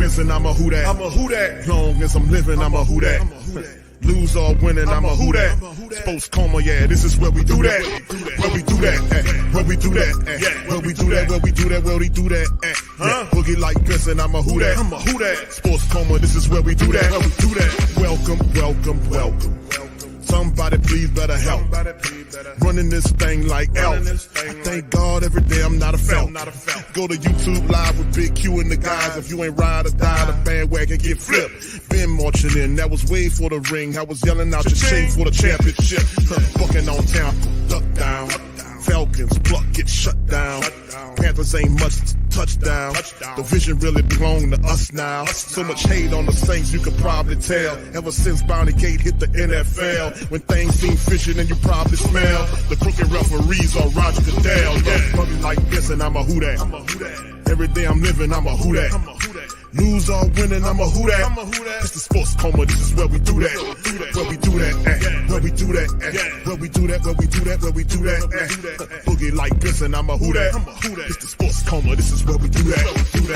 Benson, I'm a who that. I'm a who that. Long as I'm living, I'm a who that. Lose or winning, I'm a who that. Sports Coma, yeah, this is where we do that. Where we do that, where we do that, where we do that, where we do that, where we do that, Boogie like Benson, I'm a who that. I'm a who that. Sports Coma, this is where we do that. Where we do that. Welcome, welcome, welcome. Somebody please better help. Running this thing like Elf. I thank God every day I'm not a felt. Go to YouTube Live with Big Q and the guys. If you ain't ride or die, the bandwagon get flipped. Been marching in, that was way for the ring. I was yelling out your shame for the championship. Bucking on town, duck down. Falcons, pluck, get shut down. Panthers ain't much touchdown. The vision really belong to us now. So much hate on the Saints, you could probably tell. Ever since Bounty Gate hit the NFL, when things seem fishy and you probably smell the crooked referees or Roger Goodell. Yeah, fucking like this and I'm a who that. Every day I'm living, I'm a who that. Lose or winning, I'm a who that. It's the Sports Coma, this is where we do that. Where we do that, where we do that, where we do that, where we do that, where we do that. Boogie like Benson, I'm a who that. It's the Sports Coma, this is where we do that. You're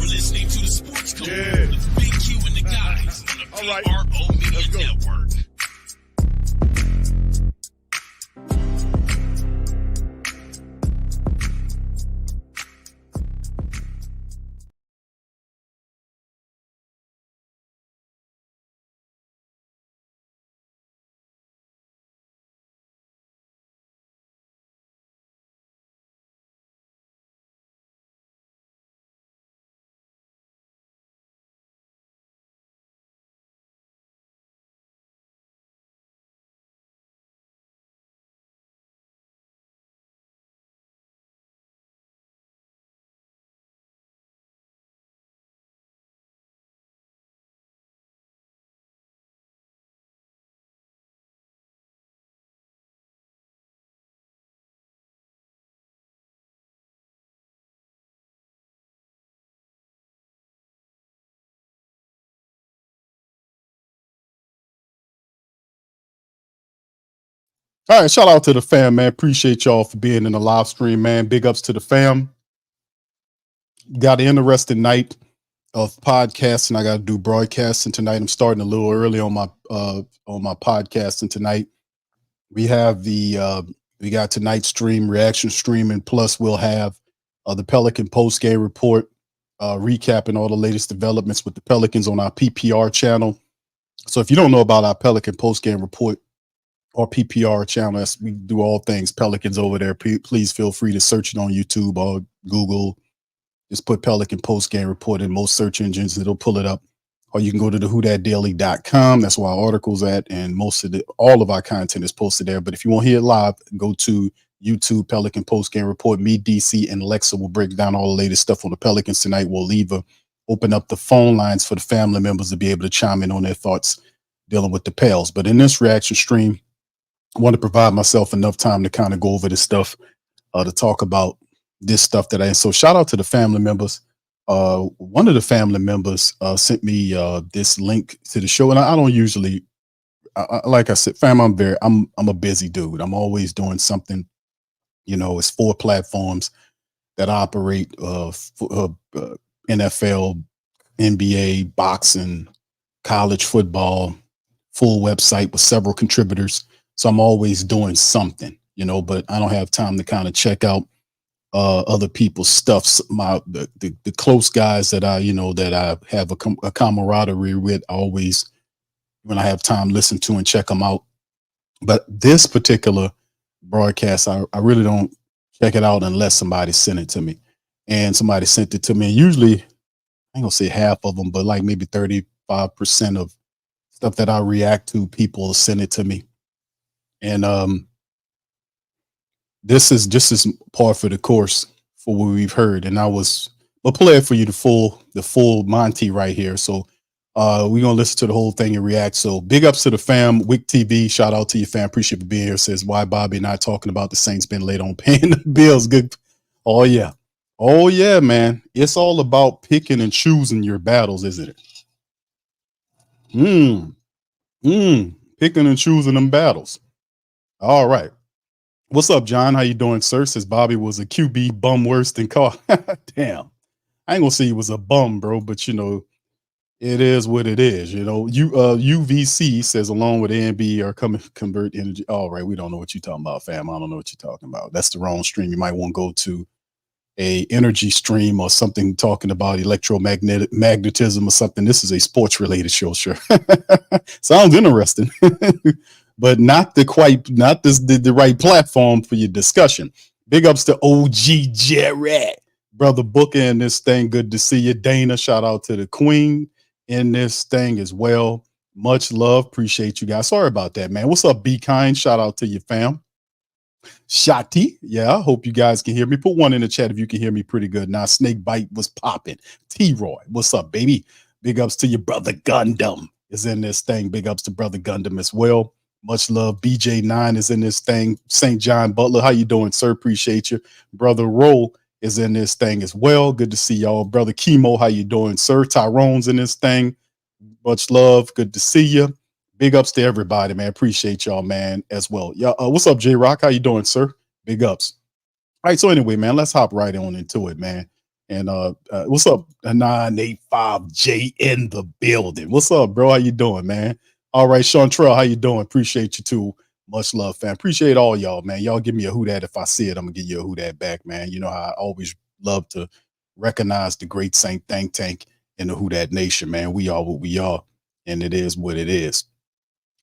listening to the Sports Coma with Big Q and the guys on the PRO Media Network. All right, shout out to the fam, man. Appreciate y'all for being in the live stream, man. Big ups to the fam. Got an interesting night of podcasting. I got to do broadcasting tonight. I'm starting a little early on my podcasting tonight. We have we got tonight's stream, reaction stream, and plus we'll have the Pelican post game report, recapping all the latest developments with the Pelicans on our PPR channel. So if you don't know about our Pelican post game report, or PPR channel, we do all things Pelicans over there. Please feel free to search it on YouTube or Google. Just put Pelican post game report in most search engines. It'll pull it up. Or you can go to the whothatdaily.com. That's where our articles at. And all of our content is posted there. But if you want to hear it live, go to YouTube, Pelican post game report. Me, DC, and Alexa will break down all the latest stuff on the Pelicans tonight. We'll open up the phone lines for the family members to be able to chime in on their thoughts dealing with the Pels. But in this reaction stream, I want to provide myself enough time to kind of go over this stuff, to talk about this stuff so shout out to the family members. One of the family members sent me this link to the show, and I don't usually, like I said, fam, I'm a busy dude. I'm always doing something. It's 4 platforms that operate NFL, NBA, boxing, college football, full website with several contributors. So I'm always doing something, but I don't have time to kind of check out other people's stuff. The close guys that I have a camaraderie with, always, when I have time, listen to and check them out. But this particular broadcast, I really don't check it out unless somebody sent it to me. And somebody sent it to me. And usually, I ain't gonna say half of them, but like maybe 35% of stuff that I react to, people send it to me. And this is just as par for the course for what we've heard. And I'll play it for you, the full Monty right here. So we're gonna listen to the whole thing and react. So big ups to the fam. Wick TV, shout out to you, fam. Appreciate you being here. Says, why Bobby not talking about the Saints been late on paying the bills? Good. Oh yeah, man. It's all about picking and choosing your battles, isn't it? Picking and choosing them battles. All right. What's up, John? How you doing, sir? Says Bobby was a QB bum worse than Carr. Damn. I ain't gonna say he was a bum, bro, but it is what it is. UVC says along with ANB are coming convert energy. All right, we don't know what you're talking about, fam. I don't know what you're talking about. That's the wrong stream. You might want to go to a energy stream or something talking about electromagnetic magnetism or something. This is a sports related show, sure. Sounds interesting, but not the right platform for your discussion. Big ups to OG Jarrett, brother Booker in this thing. Good to see you, Dana. Shout out to the Queen in this thing as well. Much love. Appreciate you guys. Sorry about that, man. What's up, Be Kind? Shout out to your fam. Shotty, yeah, I hope you guys can hear me. Put one in the chat if you can hear me pretty good. Now, Snake Bite was popping. T-Roy, what's up, baby? Big ups to your brother Gundam is in this thing. Big ups to brother Gundam as well. Much love. BJ9 is in this thing. St. John Butler, how you doing, sir? Appreciate you. Brother Roll is in this thing as well. Good to see y'all. Brother Chemo, how you doing, sir? Tyrone's in this thing. Much love. Good to see you. Big ups to everybody, man. Appreciate y'all, man, as well. Y'all, what's up, J-Rock? How you doing, sir? Big ups. All right, so anyway, man, let's hop right on into it, man. And what's up, 985J in the building? What's up, bro? How you doing, man? All right, Sean Trell, how you doing? Appreciate you too. Much love, fam. Appreciate all y'all, man. Y'all give me a who that if I see it. I'm gonna give you a who that back, man. You know how I always love to recognize the great Saint Think Tank in the Who Dat Nation, man. We are what we are, and it is what it is.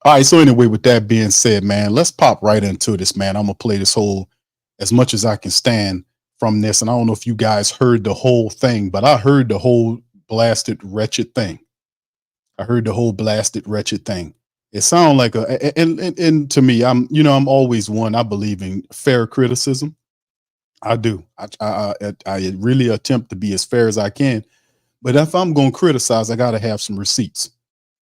All right, so anyway, with that being said, man, let's pop right into this, man. I'm gonna play this whole as much as I can stand from this, and I don't know if you guys heard the whole thing, but I heard the whole blasted wretched thing. I heard the whole blasted wretched thing. It sounded like and to me, I'm always one. I believe in fair criticism. I do. I really attempt to be as fair as I can, but if I'm gonna criticize, I gotta have some receipts.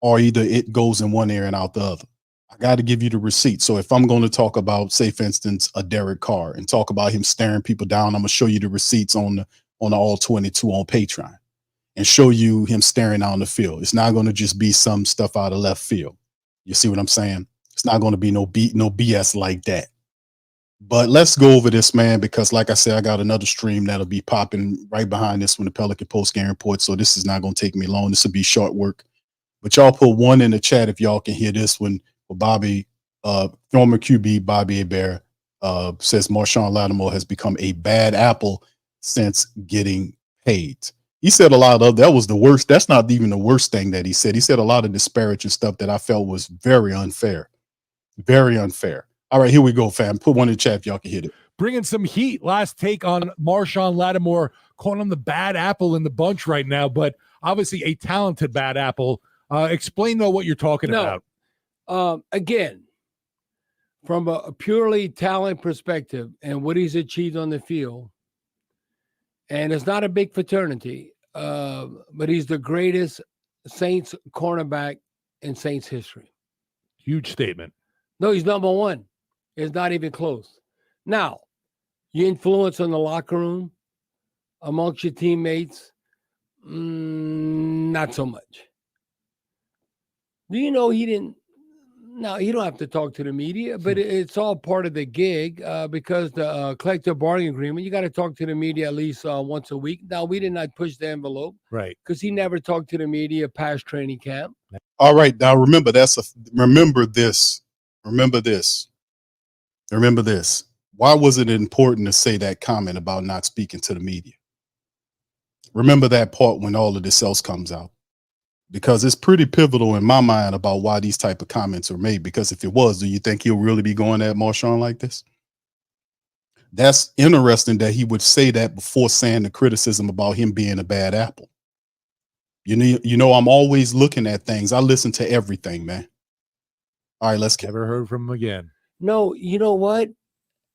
Or either it goes in one ear and out the other. I got to give you the receipt. So if I'm going to talk about, say, for instance, a Derek Carr and talk about him staring people down, I'm going to show you the receipts on the all 22 on Patreon and show you him staring out on the field. It's not going to just be some stuff out of left field. You see what I'm saying? It's not going to be no BS like that. But let's go over this, man, because like I said, I got another stream that'll be popping right behind this one, the Pelican Post Game Report. So this is not going to take me long. This will be short work. But y'all put one in the chat if y'all can hear this one. Bobby, former QB Bobby Hebert says Marshon Lattimore has become a bad apple since getting paid. He said a lot of that was the worst. That's not even the worst thing that he said. He said a lot of disparaging stuff that I felt was very unfair. Very unfair. All right, here we go, fam. Put one in the chat if y'all can hit it. Bringing some heat. Last take on Marshon Lattimore, calling him the bad apple in the bunch right now, but obviously a talented bad apple. Explain though what you're talking about. Again, from a purely talent perspective and what he's achieved on the field, and it's not a big fraternity, but he's the greatest Saints cornerback in Saints history. Huge statement. No, he's number one. It's not even close. Now, your influence in the locker room amongst your teammates, not so much. Do you know he didn't? No, you don't have to talk to the media, but it's all part of the gig because the collective bargaining agreement, you got to talk to the media at least once a week. Now, we did not push the envelope. Right. Because he never talked to the media past training camp. All right. Now, remember, remember this. Why was it important to say that comment about not speaking to the media? Remember that part when all of this else comes out. Because it's pretty pivotal in my mind about why these type of comments are made. Because if it was, do you think he'll really be going at Marshon like this? That's interesting that he would say that before saying the criticism about him being a bad apple. You know, I'm always looking at things. I listen to everything, man. All right, let's never heard from him again. No, you know what?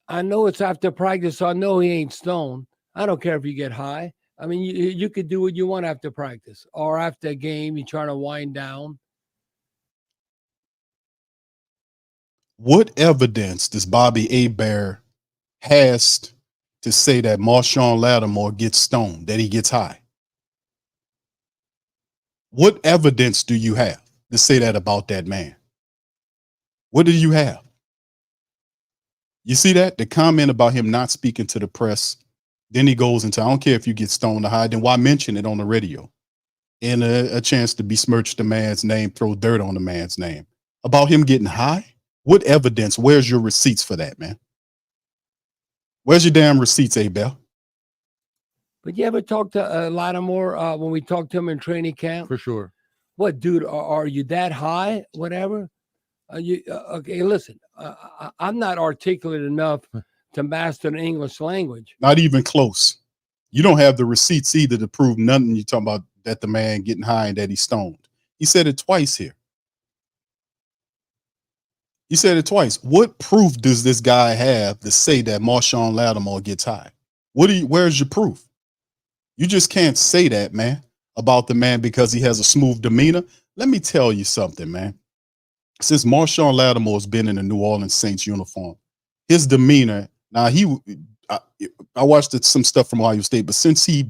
I know it's after practice, so I know he ain't stoned. I don't care if you get high. I mean, you could do what you want after practice or after a game. You're trying to wind down. What evidence does Bobby Hebert has to say that Marshon Lattimore gets stoned, that he gets high? What evidence do you have to say that about that man? What do you have? You see that? The comment about him not speaking to the press, Then he goes into, I don't care if you get stoned or high, then why mention it on the radio? And a chance to besmirch the man's name, throw dirt on the man's name. About him getting high? What evidence? Where's your receipts for that, man? Where's your damn receipts, Abel? But you ever talk to Lattimore when we talked to him in training camp? For sure. What, dude, are you that high? Whatever? Okay, listen, I'm not articulate enough to master the English language. Not even close. You don't have the receipts either to prove nothing. You're talking about that the man getting high and that he's stoned. He said it twice here. He said it twice. What proof does this guy have to say that Marshon Lattimore gets high? Where's your proof? You just can't say that, man, about the man because he has a smooth demeanor. Let me tell you something, man. Since Marshon Lattimore has been in the New Orleans Saints uniform, his demeanor, now I watched some stuff from Ohio State, but since he's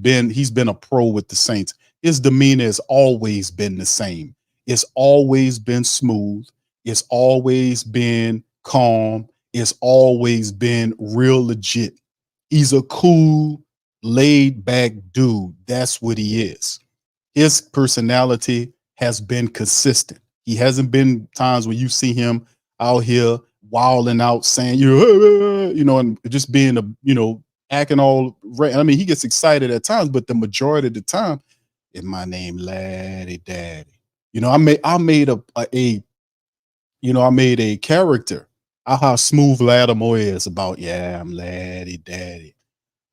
been a pro with the Saints, his demeanor has always been the same. It's always been smooth. It's always been calm. It's always been real legit. He's a cool, laid back dude. That's what he is. His personality has been consistent. He hasn't been times where you see him out here wilding out, saying, and just being acting all right. I mean, he gets excited at times, but the majority of the time, is my name Laddie Daddy. I made a character. How smooth Lattimore is about, I'm Laddie Daddy.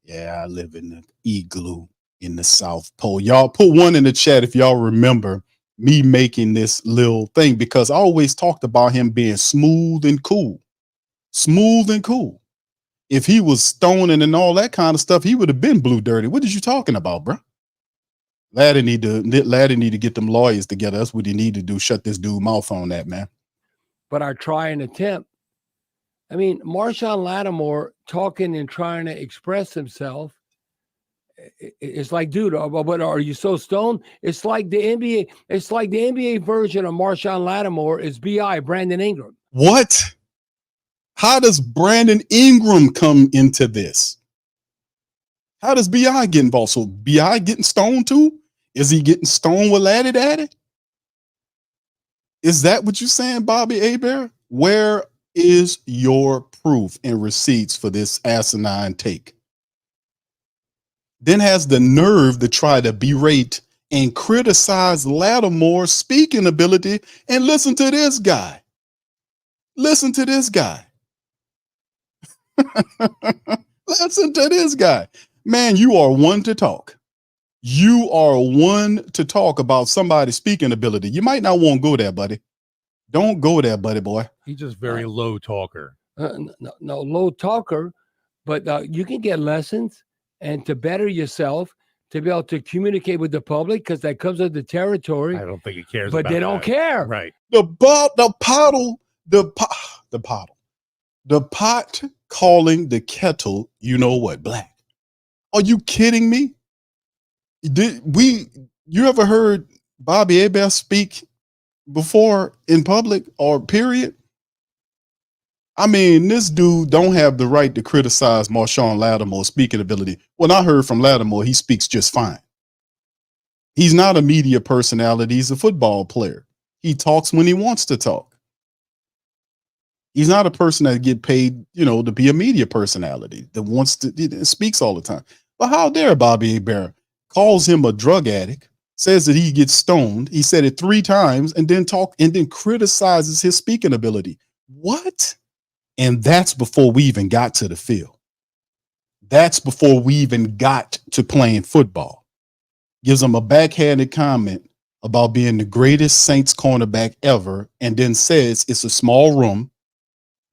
Yeah, I live in the igloo in the South Pole. Y'all put one in the chat if y'all remember me making this little thing, because I always talked about him being smooth and cool. Smooth and cool. If he was stoning and all that kind of stuff, he would have been blue dirty. What is you talking about, bro? Laddie need to get them lawyers together. That's what he need to do. Shut this dude mouth on that, man. But I try and attempt. I mean, Marshon Lattimore talking and trying to express himself. It's like, dude, but are you so stoned? It's like the NBA. It's like the NBA version of Marshon Lattimore is B.I. Brandon Ingram. What? How does Brandon Ingram come into this? How does B.I. get involved? So B.I. getting stoned too? Is he getting stoned with Laddie Daddy? Is that what you're saying, Bobby Hebert? Where is your proof and receipts for this asinine take? Then has the nerve to try to berate and criticize Lattimore's speaking ability. And listen to this guy. Listen to this guy. Listen to this guy. Man, you are one to talk. You are one to talk about somebody's speaking ability. You might not want to go there, buddy. Don't go there, buddy boy. He's just very low talker. No, low talker, but you can get lessons and to better yourself, to be able to communicate with the public, because that comes with the territory. I don't think he cares but about they don't that. care. Right. The pot calling the kettle, you know what, black. Are you kidding me? You ever heard Bobby Hebert speak before in public or period? I mean, this dude don't have the right to criticize Marshon Lattimore's speaking ability. When I heard from Lattimore, he speaks just fine. He's not a media personality. He's a football player. He talks when he wants to talk. He's not a person that get paid, to be a media personality that wants to speaks all the time. But how dare Bobby Hebert calls him a drug addict, says that he gets stoned. He said it 3 times and then criticizes his speaking ability. What? And that's before we even got to the field. That's before we even got to playing football. Gives him a backhanded comment about being the greatest Saints cornerback ever, and then says it's a small room,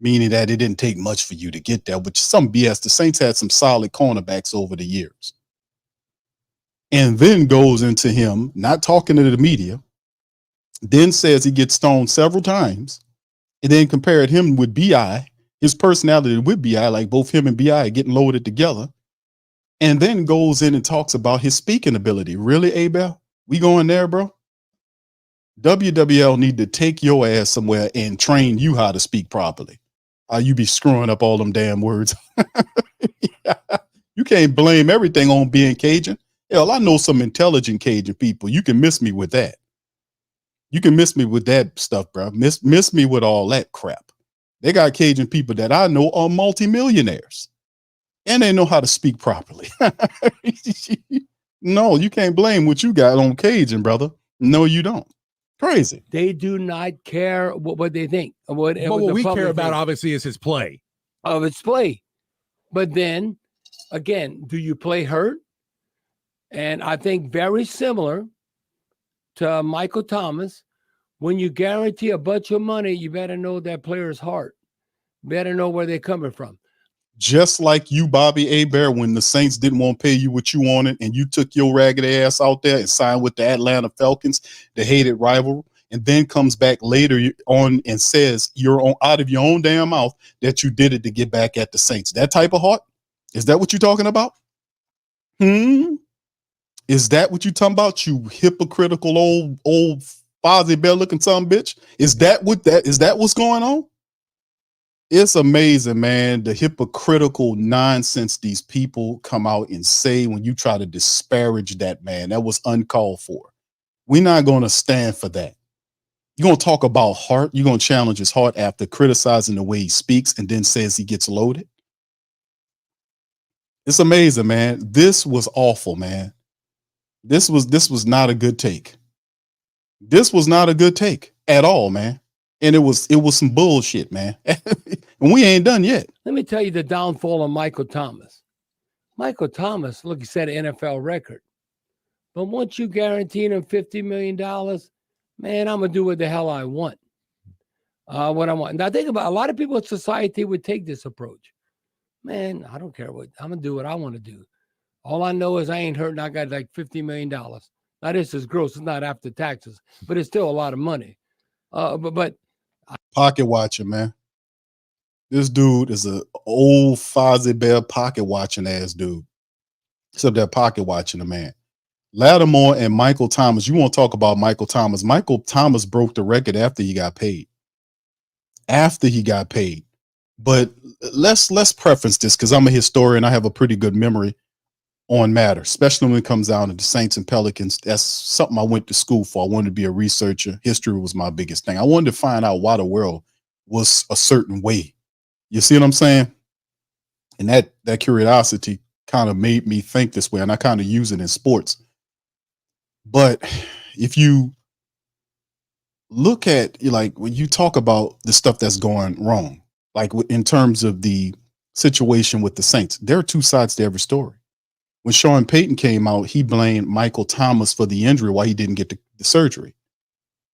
meaning that it didn't take much for you to get there, which is some BS. The Saints had some solid cornerbacks over the years. And then goes into him not talking to the media, then says he gets stoned several times, and then compared him with B.I., his personality with B.I., like both him and B.I. getting loaded together, and then goes in and talks about his speaking ability. Really, Abel? We going there, bro? WWL need to take your ass somewhere and train you how to speak properly. You be screwing up all them damn words. You can't blame everything on being Cajun. Hell, I know some intelligent Cajun people. You can miss me with that. You can miss me with that stuff, bro. Miss me with all that crap. They got Cajun people that I know are multimillionaires, and they know how to speak properly. No, you can't blame what you got on Cajun, brother. No, you don't. Crazy. They do not care what they think. What we care about, obviously, is his play. Of its play. But then, again, do you play hurt? And I think very similar to Michael Thomas, when you guarantee a bunch of money, you better know that player's heart. Better know where they're coming from. Just like you, Bobby Hebert, when the Saints didn't want to pay you what you wanted and you took your ragged ass out there and signed with the Atlanta Falcons, the hated rival, and then comes back later on and says you're out of your own damn mouth that you did it to get back at the Saints. That type of heart? Is that what you're talking about? Is that what you're talking about, you hypocritical old Fozzie Bear looking son of a bitch? Is that what's going on? It's amazing, man, the hypocritical nonsense these people come out and say when you try to disparage that man. That was uncalled for. We're not going to stand for that. You're going to talk about heart. You're going to challenge his heart after criticizing the way he speaks and then says he gets loaded. It's amazing, man. This was awful, man. This was not a good take. This was not a good take at all, man. And it was some bullshit, man. And we ain't done yet. Let me tell you the downfall of Michael Thomas. Michael Thomas, look, he set an NFL record. But once you guarantee him $50 million, man, I'm going to do what the hell I want. What I want. Now, think about a lot of people in society would take this approach. Man, I don't care what. I'm going to do what I want to do. All I know is I ain't hurting. I got like $50 million. Now, this is gross. It's not after taxes, but it's still a lot of money. But pocket watching, man. This dude is a old Fozzie Bear pocket watching ass dude. Except that pocket watching the man. Lattimore and Michael Thomas. You want to talk about Michael Thomas? Michael Thomas broke the record after he got paid. But let's preference this because I'm a historian. I have a pretty good memory on matter, especially when it comes down to the Saints and Pelicans. That's something I went to school for. I wanted to be a researcher. History was my biggest thing. I wanted to find out why the world was a certain way. You see what I'm saying? And that curiosity kind of made me think this way, and I kind of use it in sports. But if you look at, like, when you talk about the stuff that's going wrong, like in terms of the situation with the Saints, there are two sides to every story. When Sean Payton came out, he blamed Michael Thomas for the injury, why he didn't get the surgery.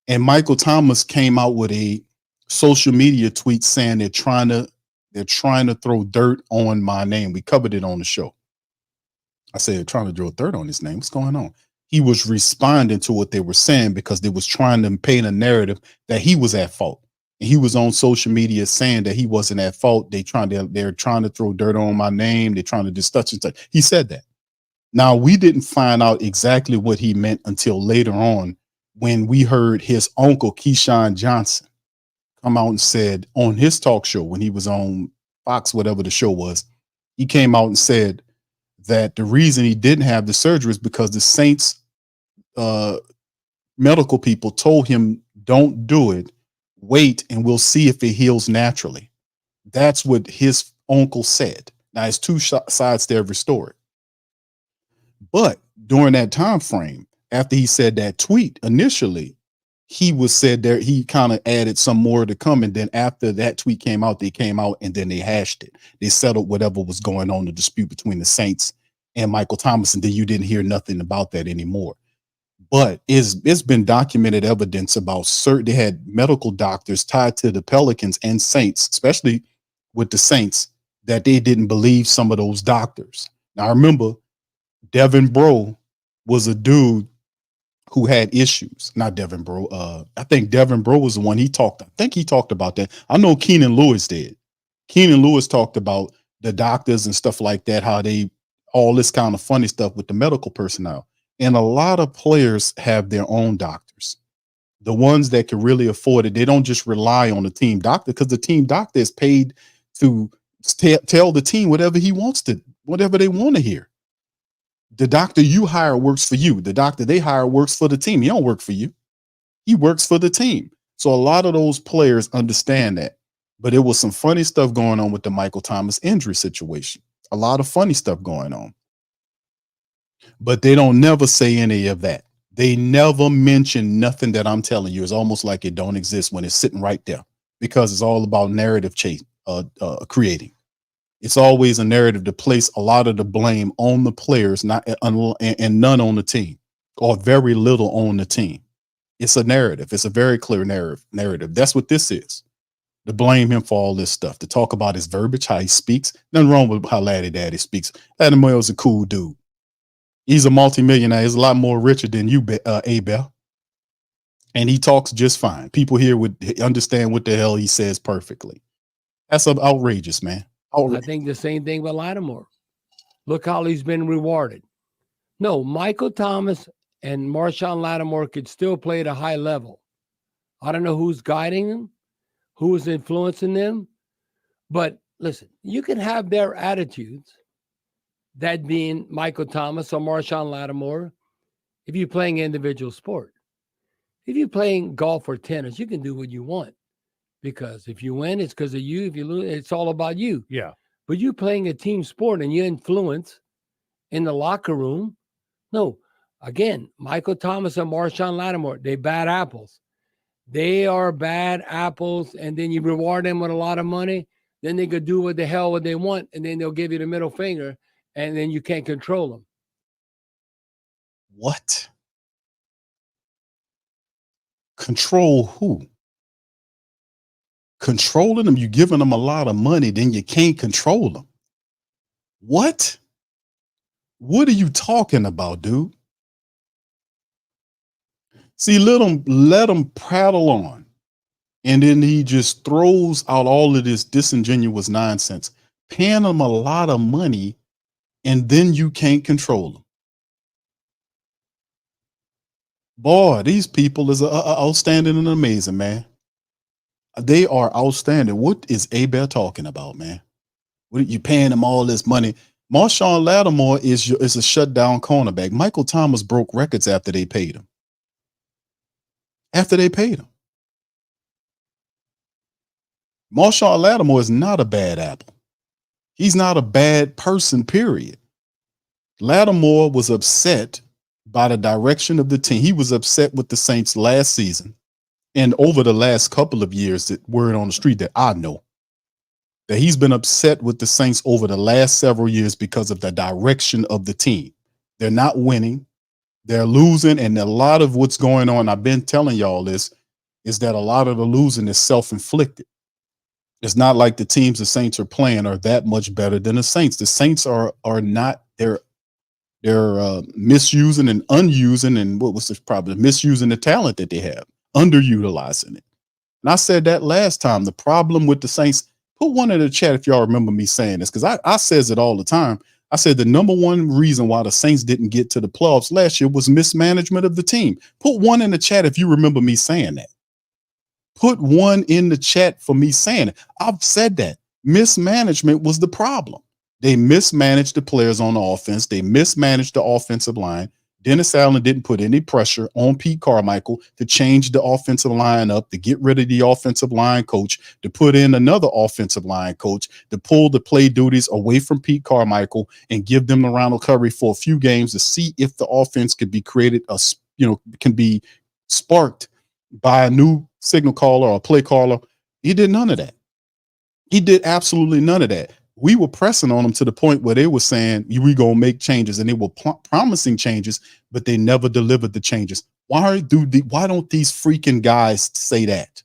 And Michael Thomas came out with a social media tweet saying they're trying to throw dirt on my name. We covered it on the show. I said, they're trying to throw dirt on his name. What's going on? He was responding to what they were saying because they was trying to paint a narrative that he was at fault. And he was on social media saying that he wasn't at fault. They're trying to throw dirt on my name. They're trying to do such and such. He said that. Now, we didn't find out exactly what he meant until later on when we heard his uncle, Keyshawn Johnson, come out and said on his talk show when he was on Fox, whatever the show was, he came out and said that the reason he didn't have the surgery is because the Saints medical people told him, don't do it. Wait, and we'll see if it heals naturally. That's what his uncle said. Now, there's two sides to every story. But during that time frame, after he said that tweet initially, he was said there, he kind of added some more to come. And then after that tweet came out, they came out and then they hashed it. They settled whatever was going on, the dispute between the Saints and Michael Thomas. And then you didn't hear nothing about that anymore. But it's been documented evidence about they had medical doctors tied to the Pelicans and Saints, especially with the Saints, that they didn't believe some of those doctors. Now, I remember Devin Bro was a dude who had issues. Not Devin Bro. I think Devin Bro was the one he talked about that. I know Keenan Lewis did. Keenan Lewis talked about the doctors and stuff like that, how they, all this kind of funny stuff with the medical personnel. And a lot of players have their own doctors. The ones that can really afford it, they don't just rely on the team doctor because the team doctor is paid to tell the team whatever he wants to whatever they want to hear. The doctor you hire works for you. The doctor they hire works for the team. He don't work for you. He works for the team. So a lot of those players understand that. But it was some funny stuff going on with the Michael Thomas injury situation. A lot of funny stuff going on. But they don't never say any of that. They never mention nothing that I'm telling you. It's almost like it don't exist when it's sitting right there, because it's all about narrative creating. It's always a narrative to place a lot of the blame on the players, and none on the team, or very little on the team. It's a narrative. It's a very clear narrative. That's what this is. To blame him for all this stuff, to talk about his verbiage, how he speaks. Nothing wrong with how Laddie Daddy speaks. Lattimore is a cool dude. He's a multimillionaire. He's a lot more richer than you, Hebert. And he talks just fine. People here would understand what the hell he says perfectly. That's outrageous, man. I think the same thing with Lattimore. Look how he's been rewarded. No, Michael Thomas and Marshon Lattimore could still play at a high level. I don't know who's guiding them, who is influencing them. But listen, you can have their attitudes, that being Michael Thomas or Marshon Lattimore, if you're playing an individual sport. If you're playing golf or tennis, you can do what you want. Because if you win, it's because of you. If you lose, it's all about you. Yeah. But you're playing a team sport and you influence in the locker room. No, again, Michael Thomas and Marshon Lattimore, they bad apples. They are bad apples, and then you reward them with a lot of money. Then they could do what the hell they want, and then they'll give you the middle finger, and then you can't control them. What? Control who? Controlling them, you giving them a lot of money, then you can't control them. What? What are you talking about, dude? See, let him prattle on. And then he just throws out all of this disingenuous nonsense, paying them a lot of money, and then you can't control them. Boy, these people is outstanding and amazing, man. They are outstanding. What is Hebert talking about, man? What are you paying them all this money? Marshon Lattimore is a shutdown cornerback. Michael Thomas broke records after they paid him. Marshon Lattimore is not a bad apple. He's not a bad person, period. Lattimore was upset by the direction of the team. He was upset with the Saints last season. And over the last couple of years, that word on the street that I know, that he's been upset with the Saints over the last several years because of the direction of the team. They're not winning. They're losing. And a lot of what's going on, I've been telling y'all this, is that a lot of the losing is self-inflicted. It's not like the teams the Saints are playing are that much better than the Saints. The Saints are not, they're misusing and unusing, and what was the problem? Misusing the talent that they have, underutilizing it. And I said that last time. The problem with the Saints, put one in the chat if y'all remember me saying this, because I says it all the time. I said the number one reason why the Saints didn't get to the playoffs last year was mismanagement of the team. Put one in the chat if you remember me saying that. Put one in the chat for me saying it. I've said that. Mismanagement was the problem. They mismanaged the players on the offense. They mismanaged the offensive line. Dennis Allen didn't put any pressure on Pete Carmichael to change the offensive line up, to get rid of the offensive line coach, to put in another offensive line coach, to pull the play duties away from Pete Carmichael and give them the Ronald Curry for a few games to see if the offense could be created, can be sparked by a new signal caller or a play caller. He did none of that. He did absolutely none of that. We were pressing on them to the point where they were saying, we going to make changes, and they were promising changes, but they never delivered the changes. Why don't these freaking guys say that?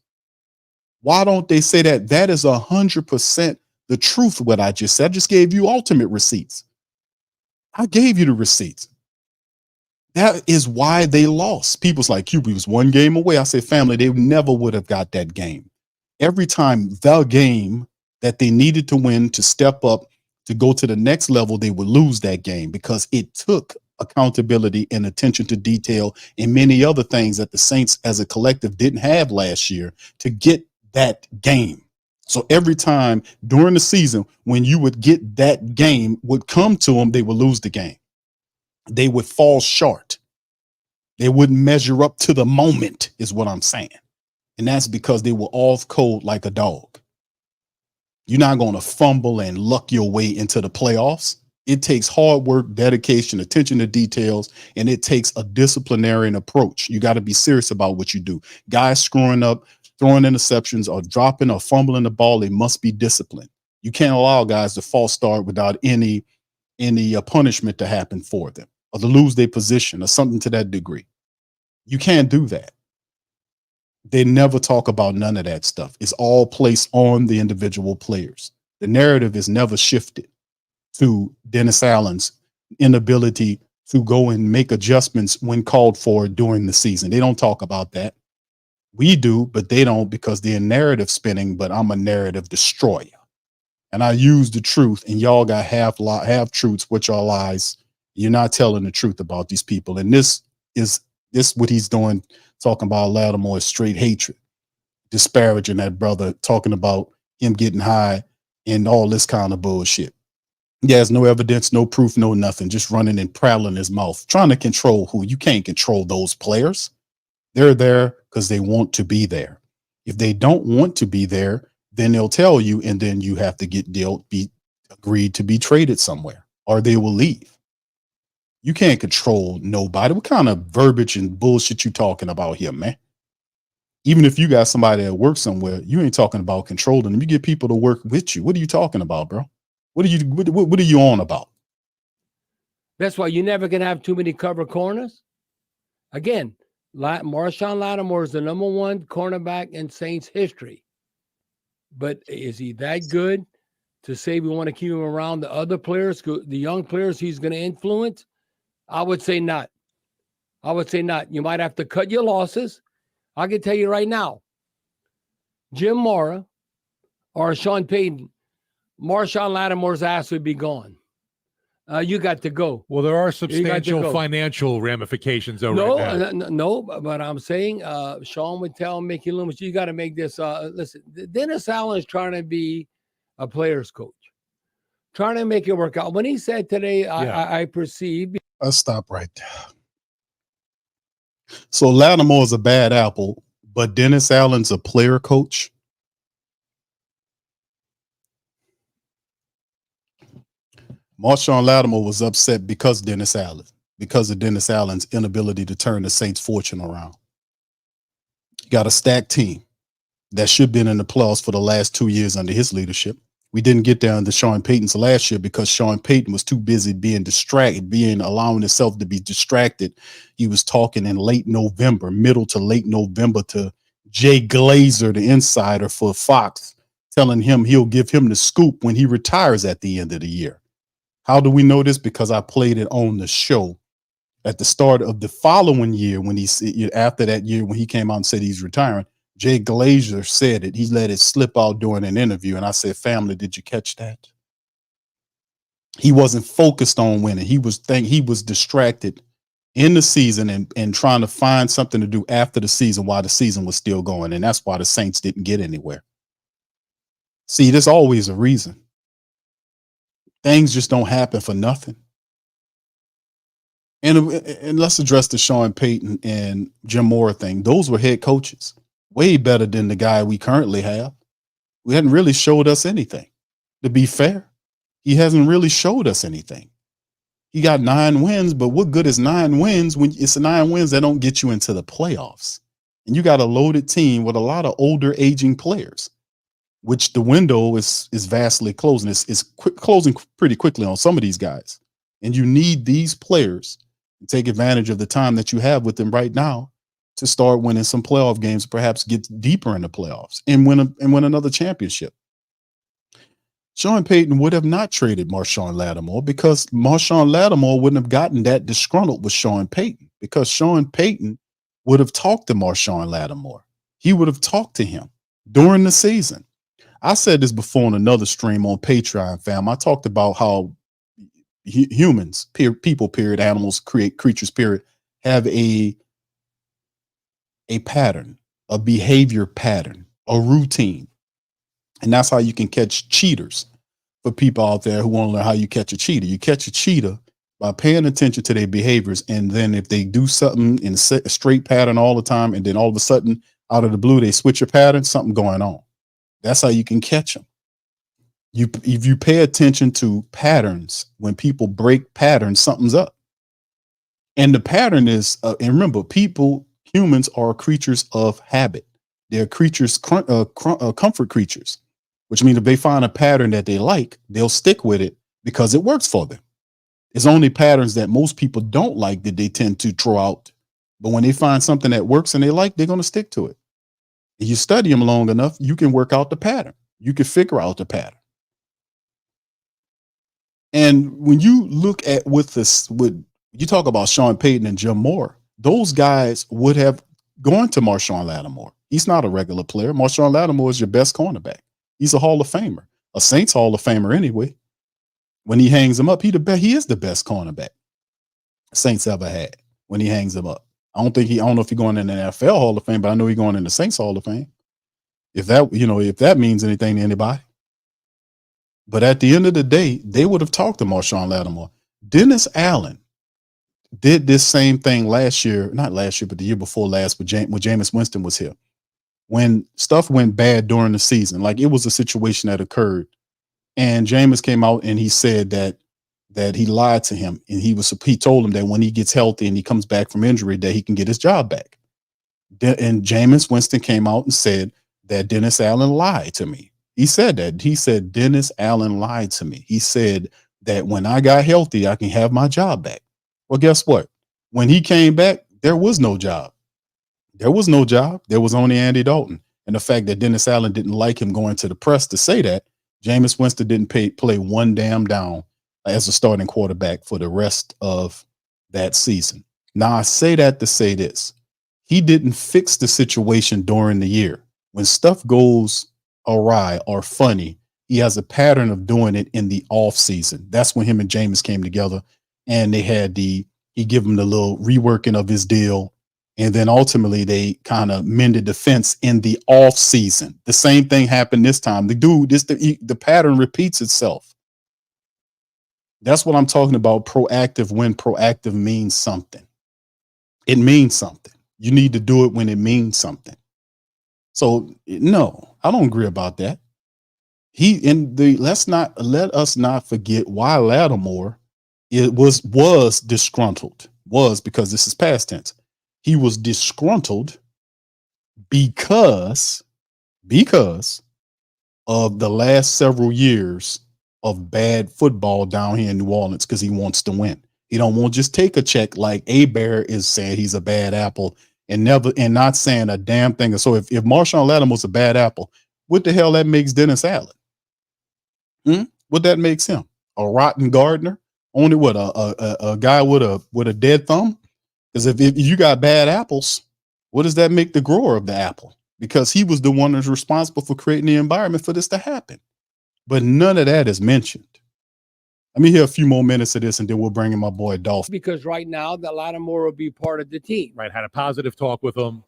Why don't they say that? That is 100% the truth. What I just said, I just gave you ultimate receipts. I gave you the receipts. That is why they lost. People's like, QB was one game away. I said, family, they never would have got that game. Every time the game that they needed to win to step up, to go to the next level, they would lose that game, because it took accountability and attention to detail and many other things that the Saints as a collective didn't have last year to get that game. So every time during the season, when you would get that game would come to them, they would lose the game. They would fall short. They wouldn't measure up to the moment, is what I'm saying. And that's because they were off cold like a dog. You're not going to fumble and luck your way into the playoffs. It takes hard work, dedication, attention to details, and it takes a disciplinarian approach. You got to be serious about what you do. Guys screwing up, throwing interceptions, or dropping or fumbling the ball, they must be disciplined. You can't allow guys to false start without any punishment to happen for them or to lose their position or something to that degree. You can't do that. They never talk about none of that stuff. It's all placed on the individual players. The narrative is never shifted to Dennis Allen's inability to go and make adjustments when called for during the season. They don't talk about that. We do, but they don't, because they're narrative spinning, but I'm a narrative destroyer. And I use the truth, and y'all got half truths, which are lies. You're not telling the truth about these people. And this what he's doing, talking about Lattimore, is straight hatred, disparaging that brother, talking about him getting high and all this kind of bullshit. He has no evidence, no proof, no nothing, just running and prattling his mouth, trying to control who. You can't control those players. They're there because they want to be there. If they don't want to be there, then they'll tell you, and then you have to be agreed to be traded somewhere, or they will leave. You can't control nobody. What kind of verbiage and bullshit you talking about here, man? Even if you got somebody that works somewhere, you ain't talking about controlling them. You get people to work with you. What are you talking about, bro? What are you on about? That's why you're never going to have too many cover corners. Again, Marshon Lattimore is the number one cornerback in Saints history. But is he that good to say we want to keep him around the other players, the young players he's going to influence? I would say not. You might have to cut your losses. I can tell you right now, Jim Mora or Sean Payton, Marshon Lattimore's ass would be gone. You got to go. Well, there are substantial financial ramifications right now. No, but I'm saying Sean would tell Mickey Loomis, you got to make this. Listen, Dennis Allen is trying to be a player's coach, trying to make it work out. When he said today, I perceive. I'll stop right there. So Lattimore is a bad apple, but Dennis Allen's a player coach. Marshon Lattimore was upset because of Dennis Allen's inability to turn the Saints' fortune around. You got a stacked team that should have been in the playoffs for the last 2 years under his leadership. We didn't get down to Sean Payton's last year because Sean Payton was too busy being distracted, allowing himself to be distracted. He was talking in middle to late November to Jay Glazer, the insider for Fox, telling him he'll give him the scoop when he retires at the end of the year. How do we know this? Because I played it on the show at the start of the following year after that year when he came out and said he's retiring. Jay Glazer said it. He let it slip out during an interview. And I said, family, did you catch that? He wasn't focused on winning. He was distracted in the season and trying to find something to do after the season while the season was still going. And that's why the Saints didn't get anywhere. See, there's always a reason. Things just don't happen for nothing. And let's address the Sean Payton and Jim Mora thing. Those were head coaches. Way better than the guy we currently have. We hadn't really showed us anything. To be fair, he hasn't really showed us anything. He got 9 wins, but what good is 9 wins when it's 9 wins that don't get you into the playoffs? And you got a loaded team with a lot of older, aging players, which the window is vastly closing. It's closing pretty quickly on some of these guys. And you need these players to take advantage of the time that you have with them right now to start winning some playoff games, perhaps get deeper in the playoffs and win another championship. Sean Payton would have not traded Marshon Lattimore because Marshon Lattimore wouldn't have gotten that disgruntled with Sean Payton, because Sean Payton would have talked to Marshon Lattimore. He would have talked to him during the season. I said this before on another stream on Patreon, fam. I talked about how humans, people, period, animals, creatures, period, have a pattern, a behavior pattern, a routine. And that's how you can catch cheaters. For people out there who want to learn how you catch a cheater, you catch a cheater by paying attention to their behaviors. And then if they do something in a straight pattern all the time, and then all of a sudden out of the blue, they switch your pattern, something going on. That's how you can catch them. If you pay attention to patterns, when people break patterns, something's up. And the pattern is, and remember, humans are creatures of habit. They're creatures, comfort creatures, which means if they find a pattern that they like, they'll stick with it because it works for them. It's only patterns that most people don't like that they tend to throw out. But when they find something that works and they like, they're going to stick to it. If you study them long enough, you can work out the pattern. You can figure out the pattern. And when you look at with you talk about Sean Payton and Jim Moore, those guys would have gone to Marshon Lattimore. He's not a regular player. Marshon Lattimore is your best cornerback. He's a Hall of Famer, a Saints Hall of Famer anyway. When he hangs him up, he is the best cornerback Saints ever had when he hangs him up. I don't know if he's going in the NFL Hall of Fame, but I know he's going in the Saints Hall of Fame. If that means anything to anybody. But at the end of the day, they would have talked to Marshon Lattimore. Dennis Allen did this same thing not last year, but the year before last, when Jameis Winston was here. When stuff went bad during the season, like it was a situation that occurred, and Jameis came out and he said that he lied to him, and he told him that when he gets healthy and he comes back from injury, that he can get his job back. And Jameis Winston came out and said that Dennis Allen lied to me. He said that. He said Dennis Allen lied to me. He said that when I got healthy, I can have my job back. Well, guess what? When he came back, there was no job. There was no job. There was only Andy Dalton. And the fact that Dennis Allen didn't like him going to the press to say that, Jameis Winston didn't play one damn down as a starting quarterback for the rest of that season. Now, I say that to say this. He didn't fix the situation during the year. When stuff goes awry or funny, he has a pattern of doing it in the off season. That's when him and Jameis came together, and he gave him the little reworking of his deal. And then ultimately they kind of mended the fence in the off season. The same thing happened this time. The pattern repeats itself. That's what I'm talking about. Proactive, when proactive means something. It means something. You need to do it when it means something. So no, I don't agree about that. Let us not forget why Lattimore was disgruntled. Was because this is past tense. He was disgruntled because of the last several years of bad football down here in New Orleans, because he wants to win. He don't want to just take a check like Hebert is saying he's a bad apple and not saying a damn thing. So if Marshon Lattimore's a bad apple, what the hell that makes Dennis Allen? What that makes him? A rotten gardener? Only what, a guy with a dead thumb? Because if you got bad apples, what does that make the grower of the apple? Because he was the one that's responsible for creating the environment for this to happen. But none of that is mentioned. Let me hear a few more minutes of this, and then we'll bring in my boy Dolph. Because right now, the Lattimore will be part of the team. Right. Had a positive talk with him.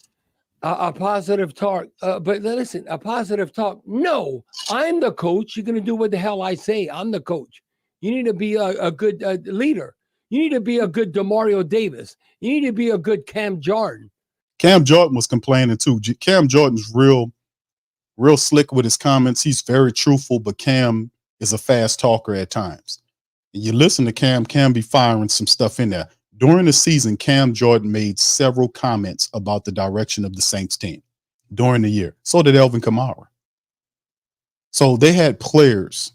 A positive talk. But listen, a positive talk. No, I'm the coach. You're going to do what the hell I say. I'm the coach. You need to be a good leader. You need to be a good Demario Davis. You need to be a good Cam Jordan. Cam Jordan was complaining too. Cam Jordan's real slick with his comments. He's very truthful, but Cam is a fast talker at times. And you listen to Cam be firing some stuff in there. During the season, Cam Jordan made several comments about the direction of the Saints team during the year. So did Alvin Kamara. So they had players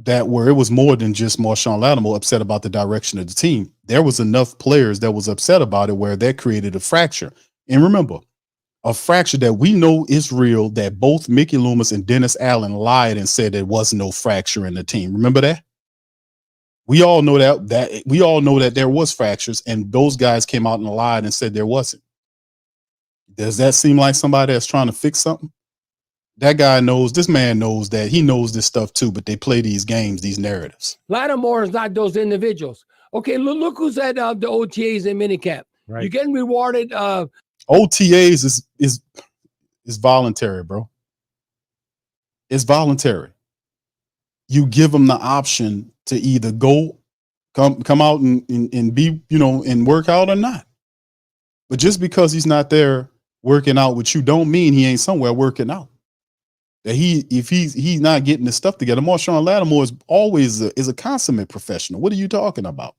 it was more than just Marshon Lattimore upset about the direction of the team. There was enough players that was upset about it where that created a fracture. And remember, a fracture that we know is real, that both Mickey Loomis and Dennis Allen lied and said there was no fracture in the team. Remember that? We all know that there was fractures, and those guys came out and lied and said there wasn't. Does that seem like somebody that's trying to fix something? This man knows that he knows this stuff too, but they play these games, these narratives. Lattimore is not those individuals. Okay, look who's at the OTAs and minicamp. Right. You're getting rewarded. OTAs is voluntary, bro. It's voluntary. You give him the option to either come out and be, and work out or not. But just because he's not there working out with you don't mean he ain't somewhere working out. That if he's not getting his stuff together. Marshon Lattimore is always a consummate professional. What are you talking about?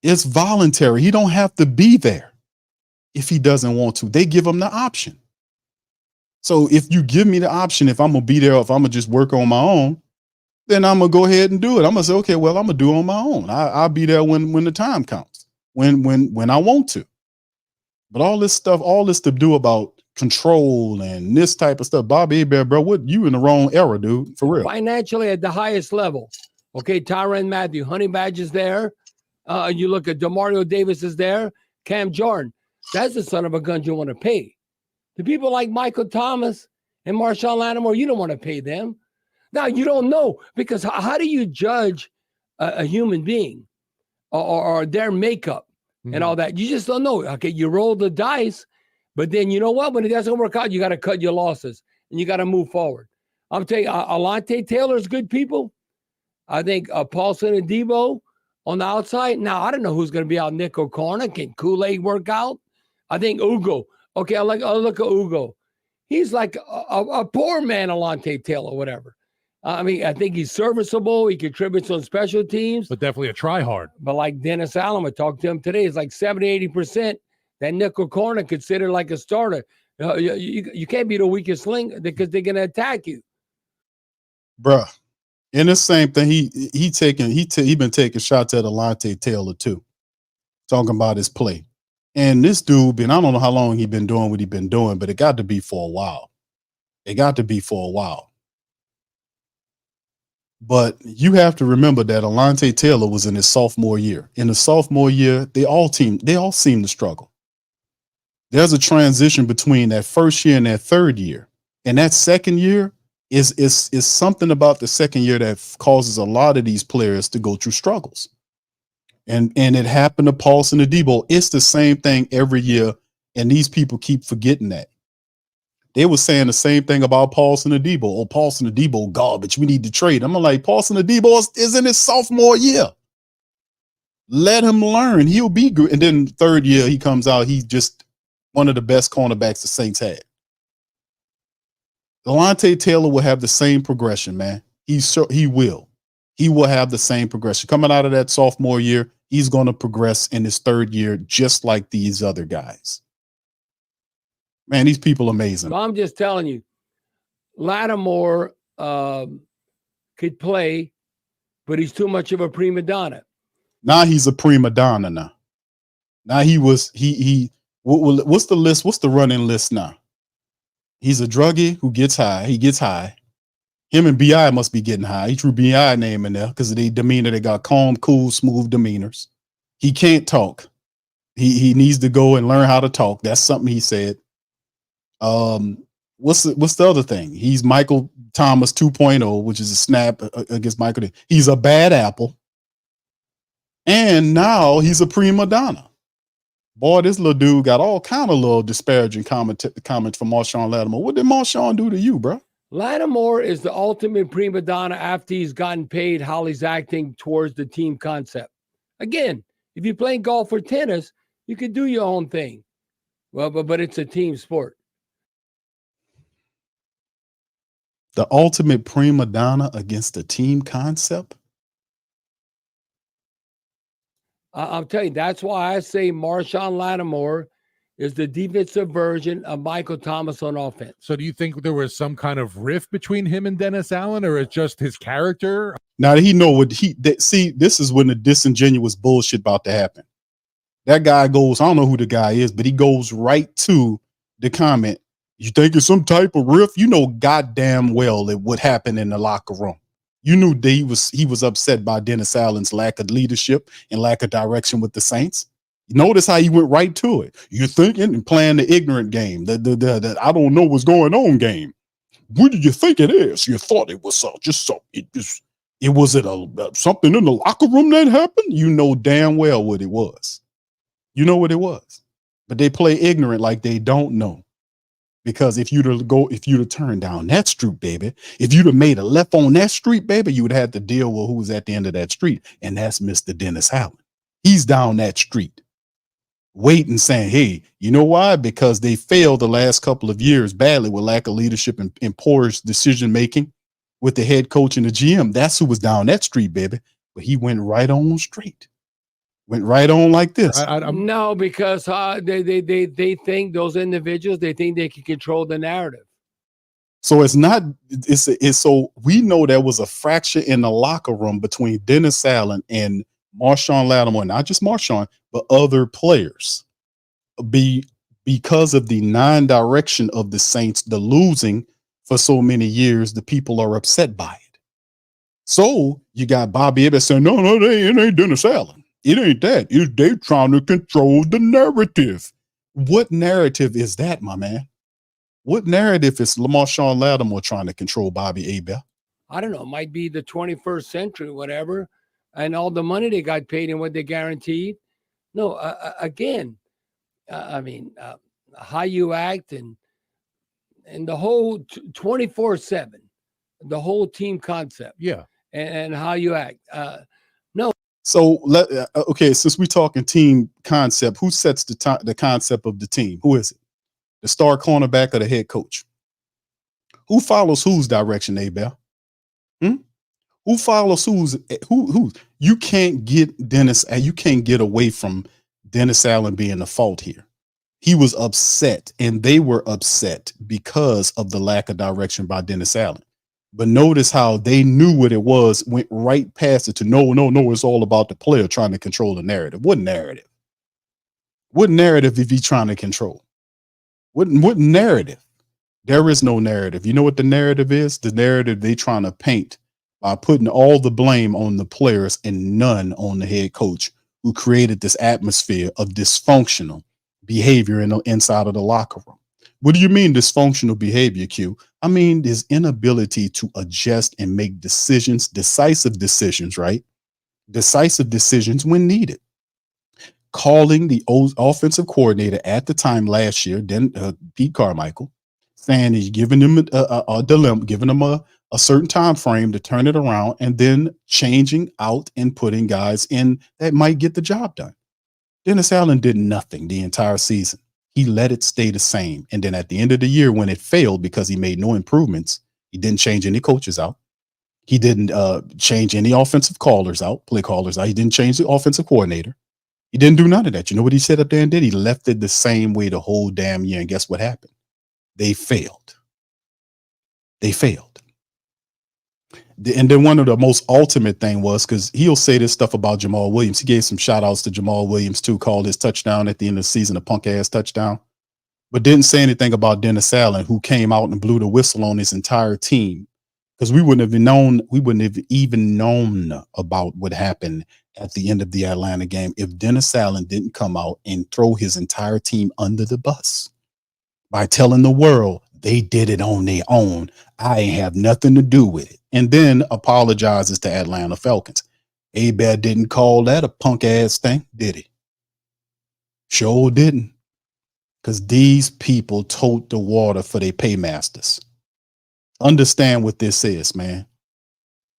It's voluntary. He don't have to be there if he doesn't want to. They give him the option. So if you give me the option, if I'm gonna be there, or if I'm gonna just work on my own, then I'm gonna go ahead and do it. I'm gonna say, okay, well, I'm gonna do it on my own. I'll be there when the time comes, when I want to. But all this to do about control and this type of stuff, Bobby Hebert, bro, you in the wrong era, dude, for real. Financially at the highest level. Okay, Tyrann Mathieu, Honey Badger's there. You look at DeMario Davis is there. Cam Jordan. That's the son of a gun you want to pay. The people like Michael Thomas and Marshon Lattimore, you don't want to pay them. Now, you don't know, because how do you judge a human being or their makeup and all that? You just don't know. Okay, you roll the dice, but then you know what? When it doesn't work out, you got to cut your losses and you got to move forward. I'm telling you, Alontae Taylor's good people. I think Paulson and Debo on the outside. Now, I don't know who's going to be out nickel corner. Can Kool-Aid work out? I think Ugo. Okay, I'll look at Ugo. He's like a poor man, Alontae Taylor, whatever. I mean, I think he's serviceable. He contributes on special teams. But definitely a try-hard. But like Dennis Allen, I talked to him today, it's like 70-80%. That nickel corner considered like a starter. You can't be the weakest link because they're going to attack you. Bruh. And the same thing, he been taking shots at Alontae Taylor too, talking about his play. And this dude I don't know how long he been doing what he been doing, but it got to be for a while. But you have to remember that Alontae Taylor was in his sophomore year. In the sophomore year, they all seem to struggle. There's a transition between that first year and that third year. And that second year is something about the second year that causes a lot of these players to go through struggles. And it happened to Paulson and Debo. It's the same thing every year, and these people keep forgetting that. They were saying the same thing about Paulson and Debo. Oh, Paulson and Debo garbage. We need to trade. I'm like, Paulson and Debo is in his sophomore year. Let him learn. He'll be good. And then third year, he comes out. He's just one of the best cornerbacks the Saints had. Alontae Taylor will have the same progression, man. He will. He will have the same progression. Coming out of that sophomore year, he's going to progress in his third year just like these other guys. Man, these people are amazing. I'm just telling you, Lattimore could play, but he's too much of a prima donna. Now he's a prima donna now. Now what's the list? What's the running list now? He's a druggie who gets high. He gets high. Him and B.I. must be getting high. He threw B.I. name in there because of the demeanor. They got calm, cool, smooth demeanors. He can't talk. He needs to go and learn how to talk. That's something he said. What's the other thing? He's Michael Thomas 2.0, which is a snap against Michael. He's a bad apple. And now he's a prima donna. Boy, this little dude got all kind of little disparaging comments from Marshon Lattimore. What did Marshon do to you, bro? Lattimore is the ultimate prima donna after he's gotten paid, how he's acting towards the team concept. Again, if you're playing golf or tennis, you can do your own thing. Well, but it's a team sport. The ultimate prima donna against the team concept? I'll tell you, that's why I say Marshon Lattimore is the defensive version of Michael Thomas on offense. So do you think there was some kind of rift between him and Dennis Allen, or it's just his character? Now he know what see, this is when the disingenuous bullshit about to happen. That guy goes, I don't know who the guy is, but he goes right to the comment. You think it's some type of rift? You know goddamn well it would happen in the locker room. You knew that he was upset by Dennis Allen's lack of leadership and lack of direction with the Saints. Notice how he went right to it. You're thinking and playing the ignorant game, the I don't know what's going on game. What do you think it is? You thought it was something in the locker room that happened? You know damn well what it was. You know what it was. But they play ignorant like they don't know. Because if you'd have turned down that street, baby, if you'd have made a left on that street, baby, you would have had to deal with who was at the end of that street. And that's Mr. Dennis Allen. He's down that street waiting, saying, hey, you know why? Because they failed the last couple of years badly with lack of leadership and poor decision making with the head coach and the GM. That's who was down that street, baby. But he went right on straight. Went right on like this. No, because they think those individuals, they think they can control the narrative. So it's not, it's so we know there was a fracture in the locker room between Dennis Allen and Marshon Lattimore, not just Marshon, but other players. Because of the non-direction of the Saints, the losing for so many years, the people are upset by it. So you got Bobby Hebert saying, no, it ain't Dennis Allen. It ain't that. They trying to control the narrative. What narrative is that, my man? What narrative is Marshon Lattimore trying to control Bobby Hebert? I don't know. It might be the 21st century, whatever, and all the money they got paid and what they guaranteed. No, again, how you act and the whole 24/7, the whole team concept. Yeah. And how you act. No. So okay, since we're talking team concept, who sets the concept of the team? Who is it? The star cornerback or the head coach? Who follows whose direction, Abel? Who follows who? You can't get Dennis. You can't get away from Dennis Allen being the fault here. He was upset, and they were upset because of the lack of direction by Dennis Allen. But notice how they knew what it was, went right past it to no, it's all about the player trying to control the narrative. What narrative? What narrative is he trying to control? What narrative? There is no narrative. You know what the narrative is? The narrative they trying to paint by putting all the blame on the players and none on the head coach who created this atmosphere of dysfunctional behavior inside of the locker room. What do you mean dysfunctional behavior, Q? I mean, his inability to adjust and make decisions, decisive decisions, right? Decisive decisions when needed. Calling the offensive coordinator at the time last year, Pete Carmichael, saying he's giving him a dilemma, giving him a certain time frame to turn it around, and then changing out and putting guys in that might get the job done. Dennis Allen did nothing the entire season. He let it stay the same. And then at the end of the year, when it failed because he made no improvements, he didn't change any coaches out. He didn't change any offensive callers out, play callers out. He didn't change the offensive coordinator. He didn't do none of that. You know what he said up there and did? He left it the same way the whole damn year. And guess what happened? They failed. They failed. And then one of the most ultimate thing was, because he'll say this stuff about Jamal Williams. He gave some shout outs to Jamal Williams too, called his touchdown at the end of the season a punk ass touchdown, but didn't say anything about Dennis Allen, who came out and blew the whistle on his entire team. Because we wouldn't have even known about what happened at the end of the Atlanta game if Dennis Allen didn't come out and throw his entire team under the bus by telling the world they did it on their own. I ain't have nothing to do with it. And then apologizes to Atlanta Falcons. Hebert didn't call that a punk ass thing, did he? Sure didn't. Because these people tote the water for their paymasters. Understand what this is, man.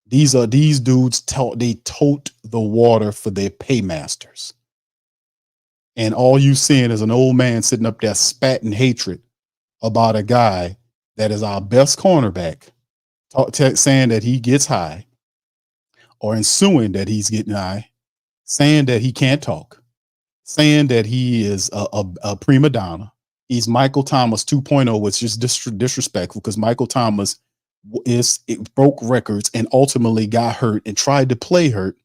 These dudes tote the water for their paymasters. And all you seeing is an old man sitting up there spatting hatred about a guy that is our best cornerback, saying that he gets high, or insinuating that he's getting high, saying that he can't talk, saying that he is a prima donna. He's Michael Thomas 2.0, which is disrespectful because Michael Thomas broke records and ultimately got hurt and tried to play hurt.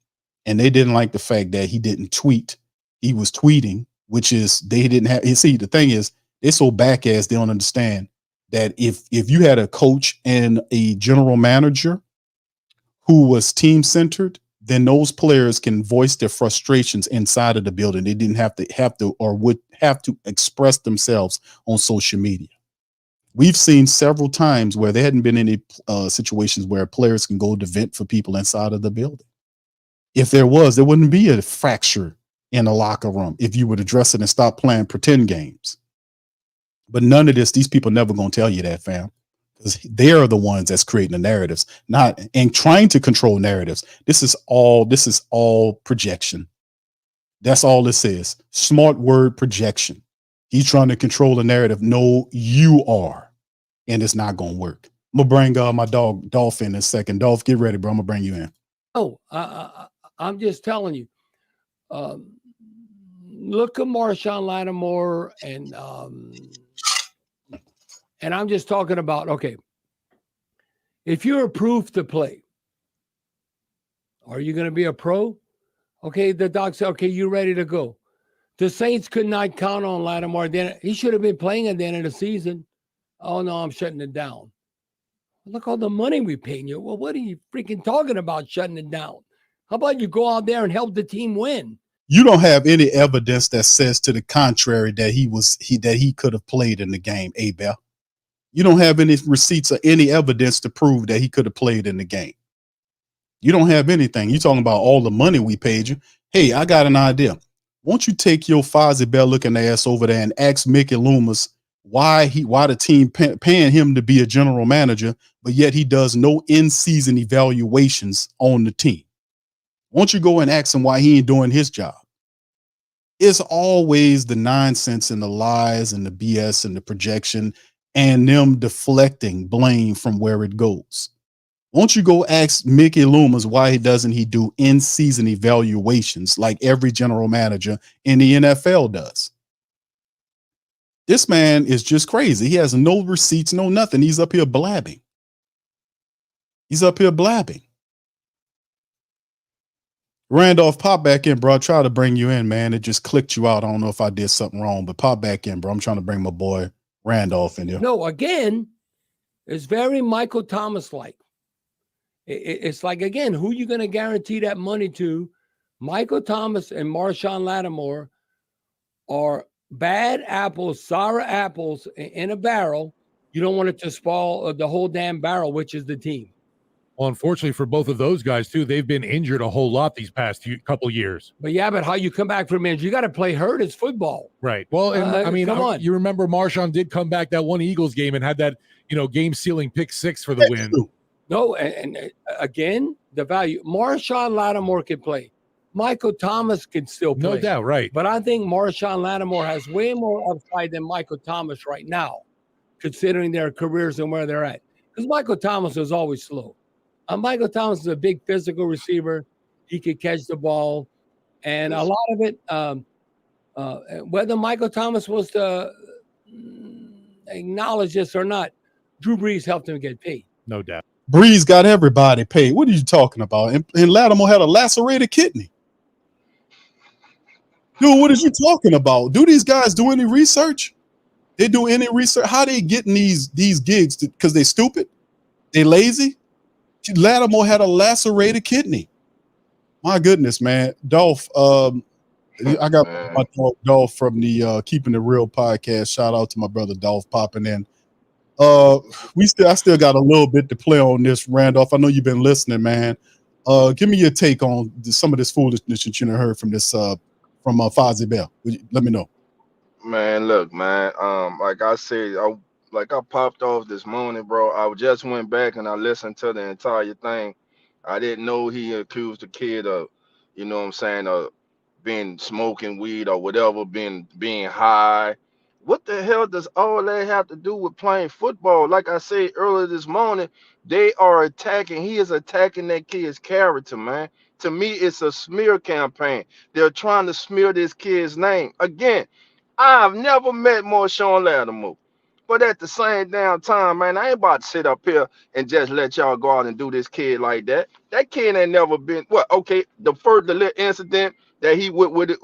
And they didn't like the fact that he didn't tweet. He was tweeting, which is they didn't have. You see, the thing is, they're so back ass, they don't understand that if you had a coach and a general manager who was team centered, then those players can voice their frustrations inside of the building. They didn't have to or would have to express themselves on social media. We've seen several times where there hadn't been any situations where players can go to vent for people inside of the building. If there was, there wouldn't be a fracture in a locker room if you would address it and stop playing pretend games. But none of this, these people never gonna tell you that, fam. Because they're the ones that's creating the narratives, not and trying to control narratives. This is all projection. That's all this is. Smart word projection. He's trying to control the narrative. No, you are. And it's not gonna work. I'm gonna bring my dog Dolph in a second. Dolph, get ready, bro. I'm gonna bring you in. Oh, I'm just telling you. Look at Marshon Lattimore, and I'm just talking about, okay, if you're approved to play, are you going to be a pro? Okay, the doc said, okay, you ready to go. The Saints could not count on Lattimore. Then he should have been playing at the end of the season. Oh, no, I'm shutting it down. Look all the money we paying you. Well, what are you freaking talking about shutting it down? How about you go out there and help the team win? You don't have any evidence that says to the contrary that he could have played in the game, Abel. You don't have any receipts or any evidence to prove that he could have played in the game. You don't have anything. You're talking about all the money we paid you. Hey, I got an idea. Won't you take your Fozzie Bell looking ass over there and ask Mickey Loomis why the team paying him to be a general manager, but yet he does no in-season evaluations on the team? Won't you go and ask him why he ain't doing his job? It's always the nonsense and the lies and the BS and the projection and them deflecting blame from where it goes. Won't you go ask Mickey Loomis why doesn't he do in-season evaluations like every general manager in the NFL does? This man is just crazy. He has no receipts, no nothing. He's up here blabbing. Randolph, pop back in, bro. I tried to bring you in, man. It just clicked you out. I don't know if I did something wrong, but pop back in, bro. I'm trying to bring my boy Randolph in here. No, again, it's very Michael Thomas-like. It's like, again, who you going to guarantee that money to? Michael Thomas and Marshon Lattimore are bad apples, sour apples in a barrel. You don't want it to spoil the whole damn barrel, which is the team. Well, unfortunately for both of those guys, too, they've been injured a whole lot these past couple years. But how you come back from injury? You got to play hurt. It's football. Right. Well, and I mean, come on. You remember Marshon did come back that one Eagles game and had that, game-sealing pick six for the win. No, and again, the value. Marshon Lattimore can play. Michael Thomas can still play. No doubt, right. But I think Marshon Lattimore has way more upside than Michael Thomas right now, considering their careers and where they're at. Because Michael Thomas was always slow. Michael Thomas is a big physical receiver. He could catch the ball. And a lot of it, whether Michael Thomas was to acknowledge this or not, Drew Brees helped him get paid. No doubt. Brees got everybody paid. What are you talking about? And Lattimore had a lacerated kidney. Dude, what are you talking about? Do these guys do any research? They do any research? How they getting these gigs? Because they stupid? They lazy? Lattimore had a lacerated kidney. My goodness, man. Dolph, I got my dog Dolph from the Keeping It Real podcast. Shout out to my brother Dolph popping in. I still got a little bit to play on this, Randolph. I know you've been listening, man. Give me your take on some of this foolishness that you heard from this from Fozzie Bell. Let me know. Man, look, man. Like I said, I popped off this morning, bro. I just went back and I listened to the entire thing. I didn't know he accused the kid of, being smoking weed or whatever, being high. What the hell does all that have to do with playing football? Like I said earlier this morning, he is attacking that kid's character, man. To me, it's a smear campaign. They're trying to smear this kid's name. Again, I've never met Marshon Lattimore. But at the same damn time, man, I ain't about to sit up here and just let y'all go out and do this kid like that. That kid ain't never been, the little incident that he went with it,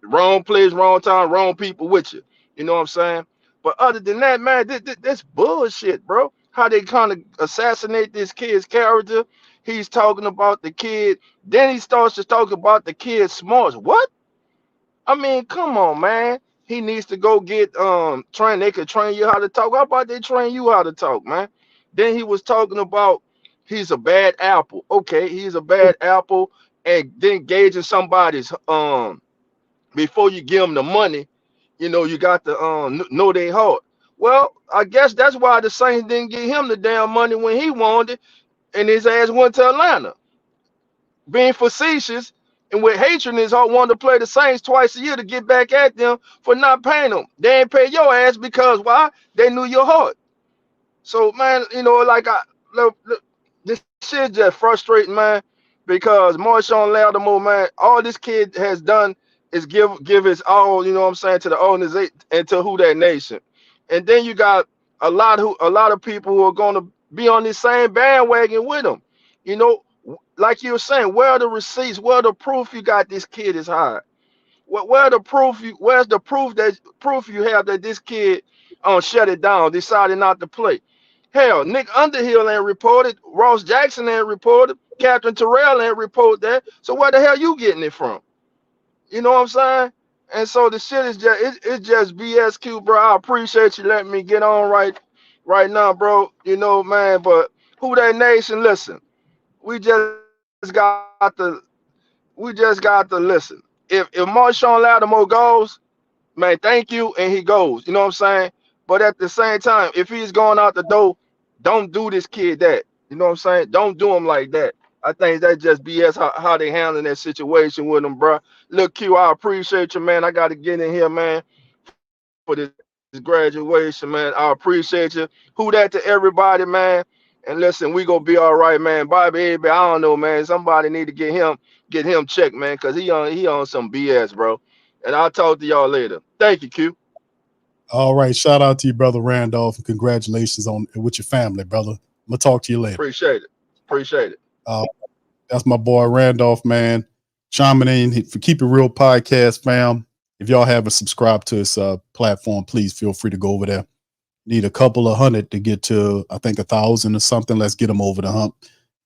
wrong place, wrong time, wrong people with you. You know what I'm saying? But other than that, man, this bullshit, bro. How they kind of assassinate this kid's character. He's talking about the kid. Then he starts to talk about the kid's smarts. What? I mean, come on, man. He needs to go get trained. They could train you how to talk. How about they train you how to talk, man? Then he was talking about he's a bad apple. Okay, he's a bad apple, and then gauging somebody's before you give them the money, you got to know their heart. Well, I guess that's why the Saints didn't give him the damn money when he wanted it, and his ass went to Atlanta. Being facetious and with hatred in his heart, wanted to play the Saints twice a year to get back at them for not paying them. They ain't pay your ass because why? They knew your heart. So man, like look, this shit just frustrating, man, because Marshon Lattimore, man, all this kid has done is give his all, you know what I'm saying, to the organization and to who that nation. And then you got a lot of people who are gonna be on this same bandwagon with him. You know, like you were saying, where are the receipts? Where are the proof you got this kid is hired? Where's the proof you have that this kid shut it down, decided not to play? Hell, Nick Underhill ain't reported, Ross Jackson ain't reported, Captain Terrell ain't reported that. So where the hell you getting it from? You know what I'm saying? And so the shit is it's just BSQ, bro. I appreciate you letting me get on right now, bro. You know, man, but who that nation, listen, we just got to listen. If Marshon Lattimore goes, man, thank you, and he goes. You know what I'm saying? But at the same time, if he's going out the door, don't do this kid that. You know what I'm saying? Don't do him like that. I think that's just BS how they handling that situation with him, bro. Look, Q, I appreciate you, man. I got to get in here, man, for this graduation, man. I appreciate you. Who that to everybody, man. And listen, we gonna be all right, man. Bobby Hebert, I don't know, man. Somebody need to get him checked, man, because he on some BS, bro. And I'll talk to y'all later. Thank you, Q. All right. Shout out to you, brother Randolph, and congratulations on with your family, brother. I'm gonna talk to you later. Appreciate it. That's my boy Randolph, man. Chiming in for Keep It Real podcast, fam. If y'all haven't subscribed to his platform, please feel free to go over there. Need a couple of hundred to get to, I think, 1,000 or something. Let's get him over the hump.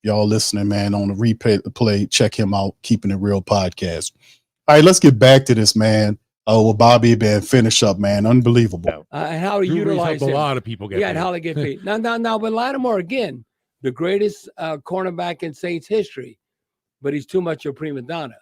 Y'all listening, man, on the replay, check him out. Keeping It Real podcast. All right, let's get back to this, man. Well, Bobby been finish up, man. Unbelievable. And how to utilize a him. lot of people get paid. And how they get paid. Now, but Lattimore, again, the greatest cornerback in Saints history, but he's too much of a prima donna.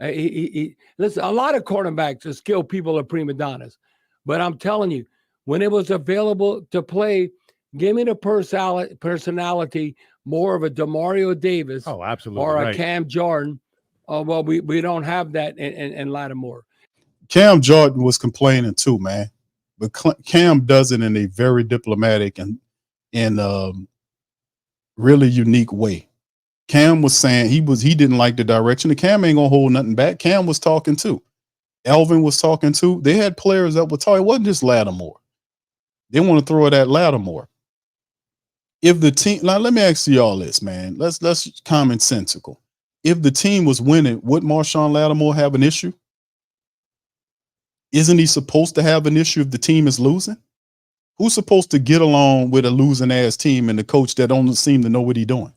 Listen, a lot of cornerbacks are skilled people are prima donnas, but I'm telling you, when it was available to play, give me the personality more of a DeMario Davis, absolutely, or a Cam Jordan. Well, we don't have that in Lattimore. Cam Jordan was complaining too, man, but Cam does it in a very diplomatic and really unique way. Cam was saying he didn't like the direction. And Cam ain't gonna hold nothing back. Cam was talking too. Elvin was talking too. They had players that were talking. It wasn't just Lattimore. They want to throw it at Lattimore. If the team, now let me ask you all this, man. Let's commonsensical. If the team was winning, would Marshon Lattimore have an issue? Isn't he supposed to have an issue if the team is losing? Who's supposed to get along with a losing ass team and the coach that don't seem to know what he's doing?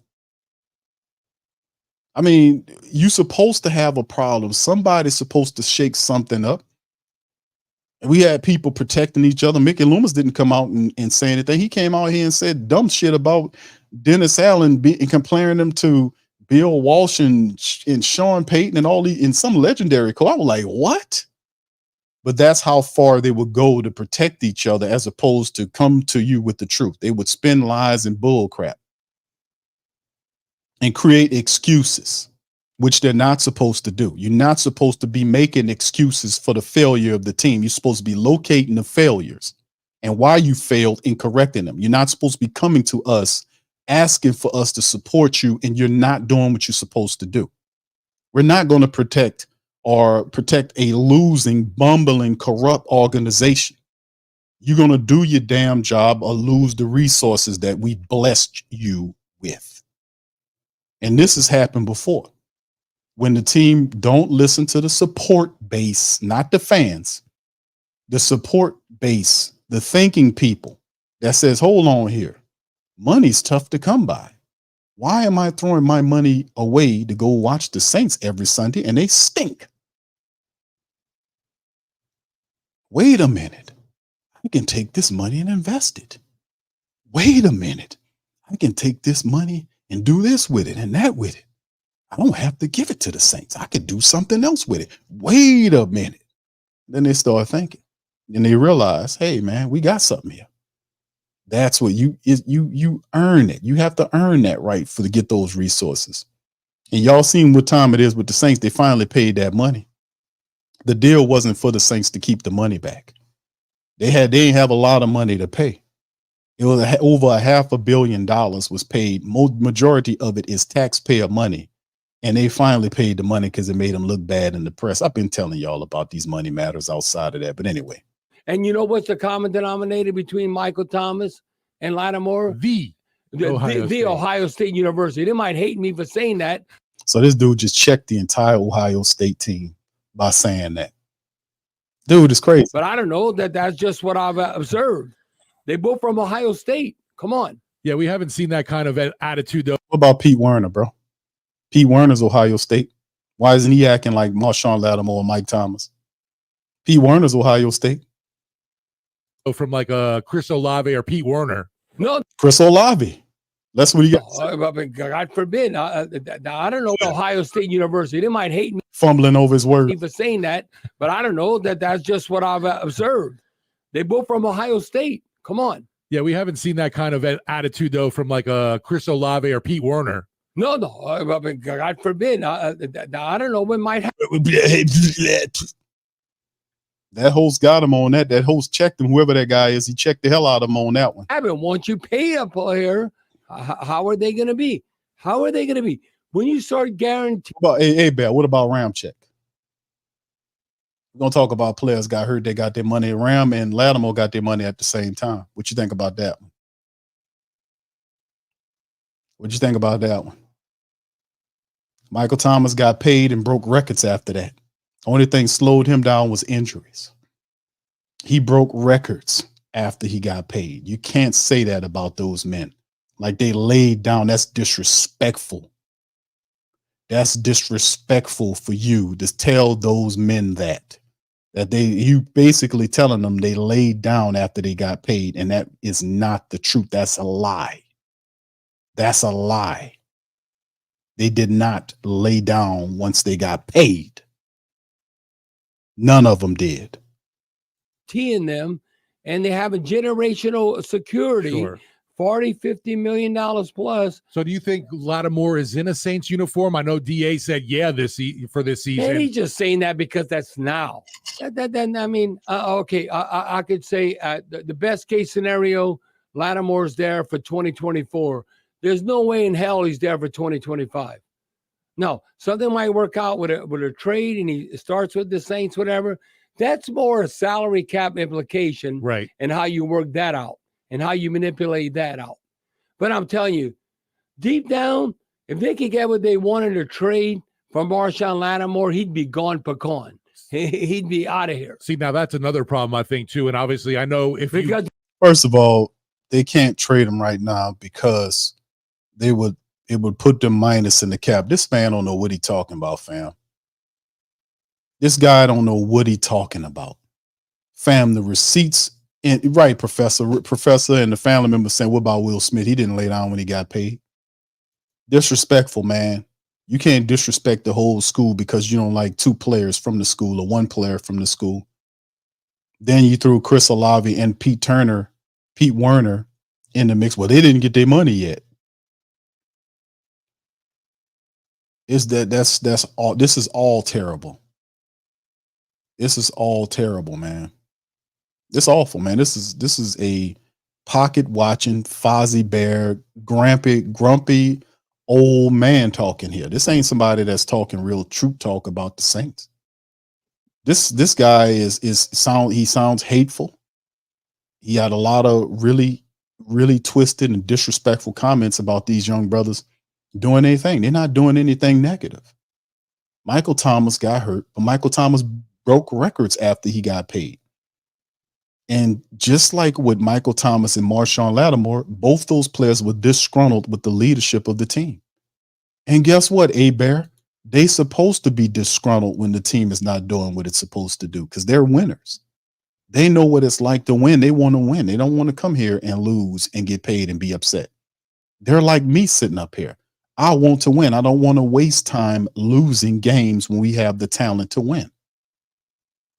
I mean, you're supposed to have a problem. Somebody's supposed to shake something up. And we had people protecting each other. Mickey Loomis didn't come out and say anything. He came out here and said dumb shit about Dennis Allen and comparing him to Bill Walsh and Sean Payton and all these in some legendary call. I was like, what? But that's how far they would go to protect each other as opposed to come to you with the truth. They would spin lies and bull crap and create excuses, which they're not supposed to do. You're not supposed to be making excuses for the failure of the team. You're supposed to be locating the failures and why you failed and correcting them. You're not supposed to be coming to us asking for us to support you and you're not doing what you're supposed to do. We're not going to protect a losing, bumbling, corrupt organization. You're going to do your damn job or lose the resources that we blessed you with. And this has happened before. When the team don't listen to the support base, not the fans, the support base, the thinking people that says, hold on here, money's tough to come by. Why am I throwing my money away to go watch the Saints every Sunday and they stink? Wait a minute. I can take this money and invest it. Wait a minute. I can take this money and do this with it and that with it. I don't have to give it to the Saints. I could do something else with it. Wait a minute. Then they start thinking. And they realize, hey man, we got something here. That's what you earn it. You have to earn that right to get those resources. And y'all seen what time it is with the Saints. They finally paid that money. The deal wasn't for the Saints to keep the money back. They didn't have a lot of money to pay. It was over $500 million was paid. Majority of it is taxpayer money. And they finally paid the money because it made them look bad in the press. I've been telling y'all about these money matters outside of that. But anyway. And you know what's the common denominator between Michael Thomas and Lattimore? The Ohio State University. They might hate me for saying that. So this dude just checked the entire Ohio State team by saying that. Dude is crazy. But I don't know that's just what I've observed. They both from Ohio State. Come on. Yeah, we haven't seen that kind of attitude, though. What about Pete Werner, bro? Pete Werner's Ohio State. Why isn't he acting like Marshon Lattimore or Mike Thomas? Pete Werner's Ohio State. From like Chris Olave or Pete Werner. No. Chris Olave. That's what he got. God forbid. I don't know. Ohio State University. They might hate me. Fumbling over his word. For saying that. But I don't know that's just what I've observed. They both from Ohio State. Come on. Yeah, we haven't seen that kind of attitude, though, from like Chris Olave or Pete Werner. No. God forbid. I don't know what might happen. That host got him on that. That host checked him, whoever that guy is. He checked the hell out of him on that one. Once you pay a player, how are they going to be? How are they going to be? When you start guaranteeing. Hey, Bear, what about Ramczyk? We're going to talk about players got hurt. They got their money. Ram and Lattimore got their money at the same time. What you think about that one? What you think about that one? Michael Thomas got paid and broke records after that. Only thing slowed him down was injuries. He broke records after he got paid. You can't say that about those men. Like they laid down. That's disrespectful. That's disrespectful for you to tell those men that you basically telling them they laid down after they got paid. And that is not the truth. That's a lie. That's a lie. They did not lay down once they got paid. None of them did. In them, and they have a generational security. Sure. $40-50 million plus. So do you think Lattimore is in a Saints uniform? I know DA said for this season. And he's just saying that because that's now. Okay, I could say the best case scenario, Lattimore's there for 2024. There's no way in hell he's there for 2025. No, something might work out with a trade, and he starts with the Saints, whatever. That's more a salary cap implication, right? And how you work that out and how you manipulate that out. But I'm telling you, deep down, if they could get what they wanted to trade from Marshon Lattimore, he'd be gone pecan. He'd be out of here. See, now that's another problem, I think, too. And obviously, I know first of all, they can't trade him right now because it would put them minus in the cap. This man don't know what he talking about, fam. This guy don't know what he talking about. Fam, the receipts, and right, Professor and the family member saying, what about Will Smith? He didn't lay down when he got paid. Disrespectful, man. You can't disrespect the whole school because you don't like two players from the school or one player from the school. Then you threw Chris Olave and Pete Werner in the mix. Well, they didn't get their money yet. That's all. This is all terrible. This is all terrible, man. It's awful, man. This is a pocket watching Fozzie Bear, grumpy old man talking here. This ain't somebody that's talking real truth talk about the Saints. This guy he sounds hateful. He had a lot of really, really twisted and disrespectful comments about these young brothers doing anything. They're not doing anything negative. Michael Thomas got hurt, but Michael Thomas broke records after he got paid. And just like with Michael Thomas and Marshon Lattimore, both those players were disgruntled with the leadership of the team. And guess what, A-Bear? They supposed to be disgruntled when the team is not doing what it's supposed to do because they're winners. They know what it's like to win. They want to win. They don't want to come here and lose and get paid and be upset. They're like me sitting up here. I want to win. I don't want to waste time losing games when we have the talent to win.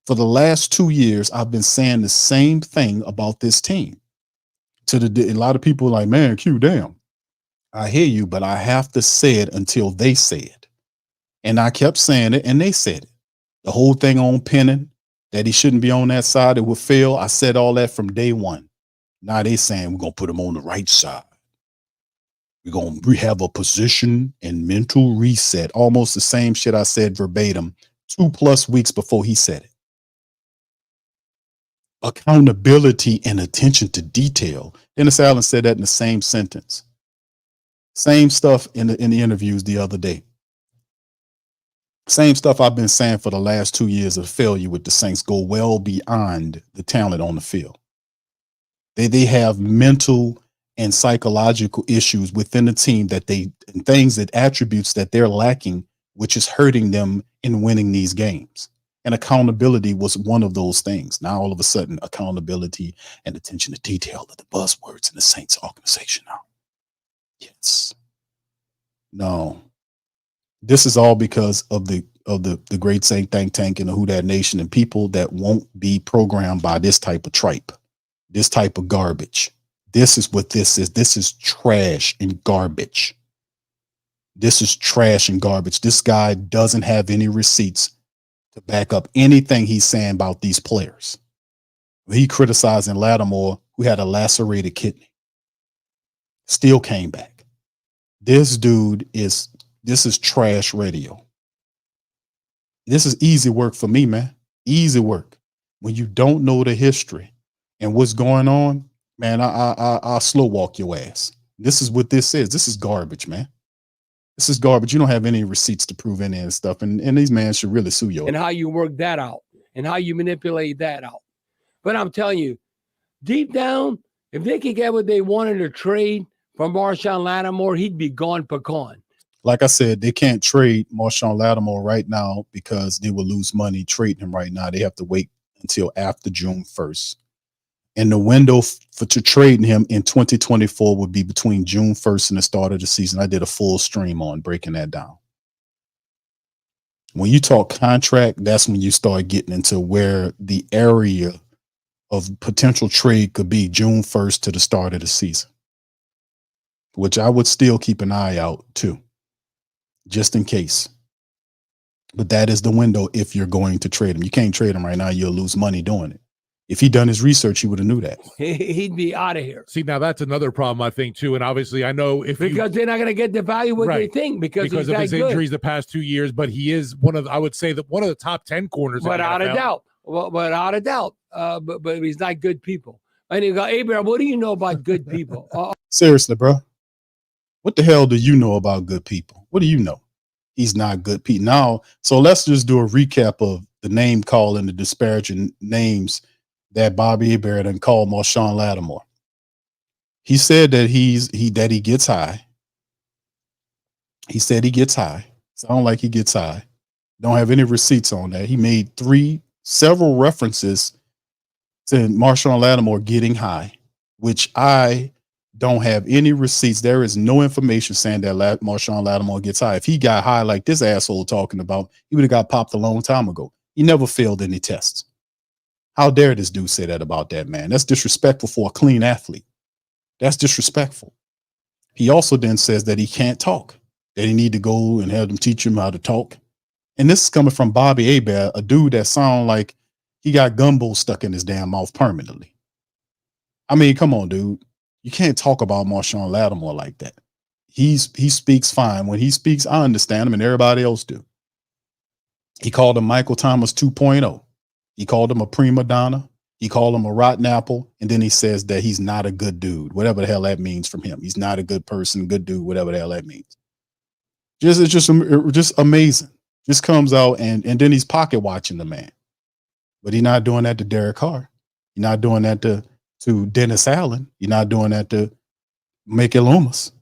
For the last 2 years, I've been saying the same thing about this team. A lot of people are like, man, Q, damn. I hear you, but I have to say it until they say it. And I kept saying it, and they said it. The whole thing on Penning, that he shouldn't be on that side, it would fail. I said all that from day one. Now they saying we're going to put him on the right side. We're going to have a position and mental reset. Almost the same shit I said verbatim 2+ weeks before he said it. Accountability and attention to detail. Dennis Allen said that in the same sentence. Same stuff in the interviews the other day. Same stuff I've been saying for the last 2 years of failure with the Saints go well beyond the talent on the field. They have mental and psychological issues within the team attributes that they're lacking, which is hurting them in winning these games. And accountability was one of those things. Now, all of a sudden, accountability and attention to detail are the buzzwords in the Saints organization now. Yes. No. This is all because of the great Saint think tank and the Who Dat Nation and people that won't be programmed by this type of tripe, this type of garbage. This is what this is. This is trash and garbage. This is trash and garbage. This guy doesn't have any receipts to back up anything he's saying about these players. He criticizing Lattimore, who had a lacerated kidney, still came back. This is trash radio. This is easy work for me, man. Easy work. When you don't know the history and what's going on, man, I'll slow walk your ass. This is what this is. This is garbage, man. This is garbage. You don't have any receipts to prove any of this stuff. And these men should really sue you. And how you work that out and how you manipulate that out. But I'm telling you, deep down, if they could get what they wanted to trade from Marshon Lattimore, he'd be gone pecan. Like I said, they can't trade Marshon Lattimore right now because they will lose money trading him right now. They have to wait until after June 1st. And the window to trading him in 2024 would be between June 1st and the start of the season. I did a full stream on breaking that down. When you talk contract, that's when you start getting into where the area of potential trade could be June 1st to the start of the season, which I would still keep an eye out too, just in case. But that is the window if you're going to trade him. You can't trade him right now. You'll lose money doing it. If he'd done his research, he would have knew that. He'd be out of here. See, now that's another problem, I think, too. And obviously, I know because they're not going to get the value what they think because of his injuries the past 2 years. But he is one of the top 10 corners. Without a doubt. Well, without a doubt. But he's not good people. And you go, Hebert, what do you know about good people? Seriously, bro. What the hell do you know about good people? What do you know? He's not good people. Now, so let's just do a recap of the name call and the disparaging names that Bobby Hebert and called Marshon Lattimore. He said that he gets high. He said he gets high. Sound like he gets high. Don't have any receipts on that. He made several references to Marshon Lattimore getting high, which I don't have any receipts. There is no information saying that Marshon Lattimore gets high. If he got high like this asshole talking about, he would have got popped a long time ago. He never failed any tests. How dare this dude say that about that man? That's disrespectful for a clean athlete. That's disrespectful. He also then says that he can't talk, that he need to go and have them teach him how to talk. And this is coming from Bobby Hebert, a dude that sounds like he got gumbo stuck in his damn mouth permanently. I mean, come on, dude. You can't talk about Marshon Lattimore like that. He speaks fine. When he speaks, I understand him and everybody else do. He called him Michael Thomas 2.0. He called him a Prima Donna. He called him a rotten apple. And then he says that he's not a good dude, whatever the hell that means from him. He's not a good person, good dude, whatever the hell that means. It's just amazing. Just comes out and then he's pocket watching the man. But he's not doing that to Derek Carr. He's not doing that to Dennis Allen. He's not doing that to Mickey Loomis.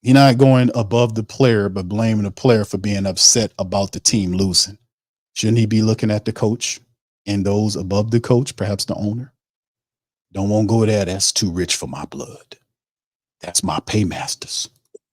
He's not going above the player, but blaming the player for being upset about the team losing. Shouldn't he be looking at the coach and those above the coach, perhaps the owner? Don't want to go there. That's too rich for my blood. That's my paymasters.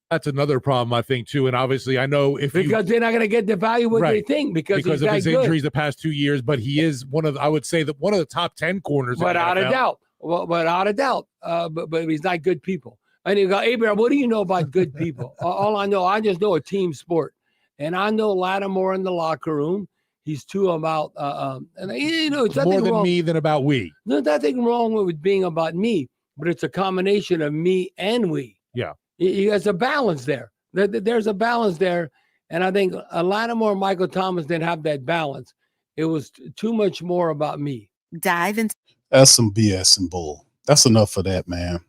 That's another problem, I think, too. And obviously, I know because they're not going to get the value what they think because of his injuries the past 2 years. But he is one of the top 10 corners. Without a doubt. Well, without a doubt. But he's not good people. And you go, Abraham, what do you know about good people? All I know, I just know a team sport. And I know Lattimore in the locker room. He's too about, and it's more than wrong. Me than about we. There's nothing wrong with being about me, but it's a combination of me and we. Yeah. There's a balance there. There's a balance there. And I think Lattimore and Michael Thomas didn't have that balance. It was too much more about me. Dive into. That's some BS and bull. That's enough for that, man.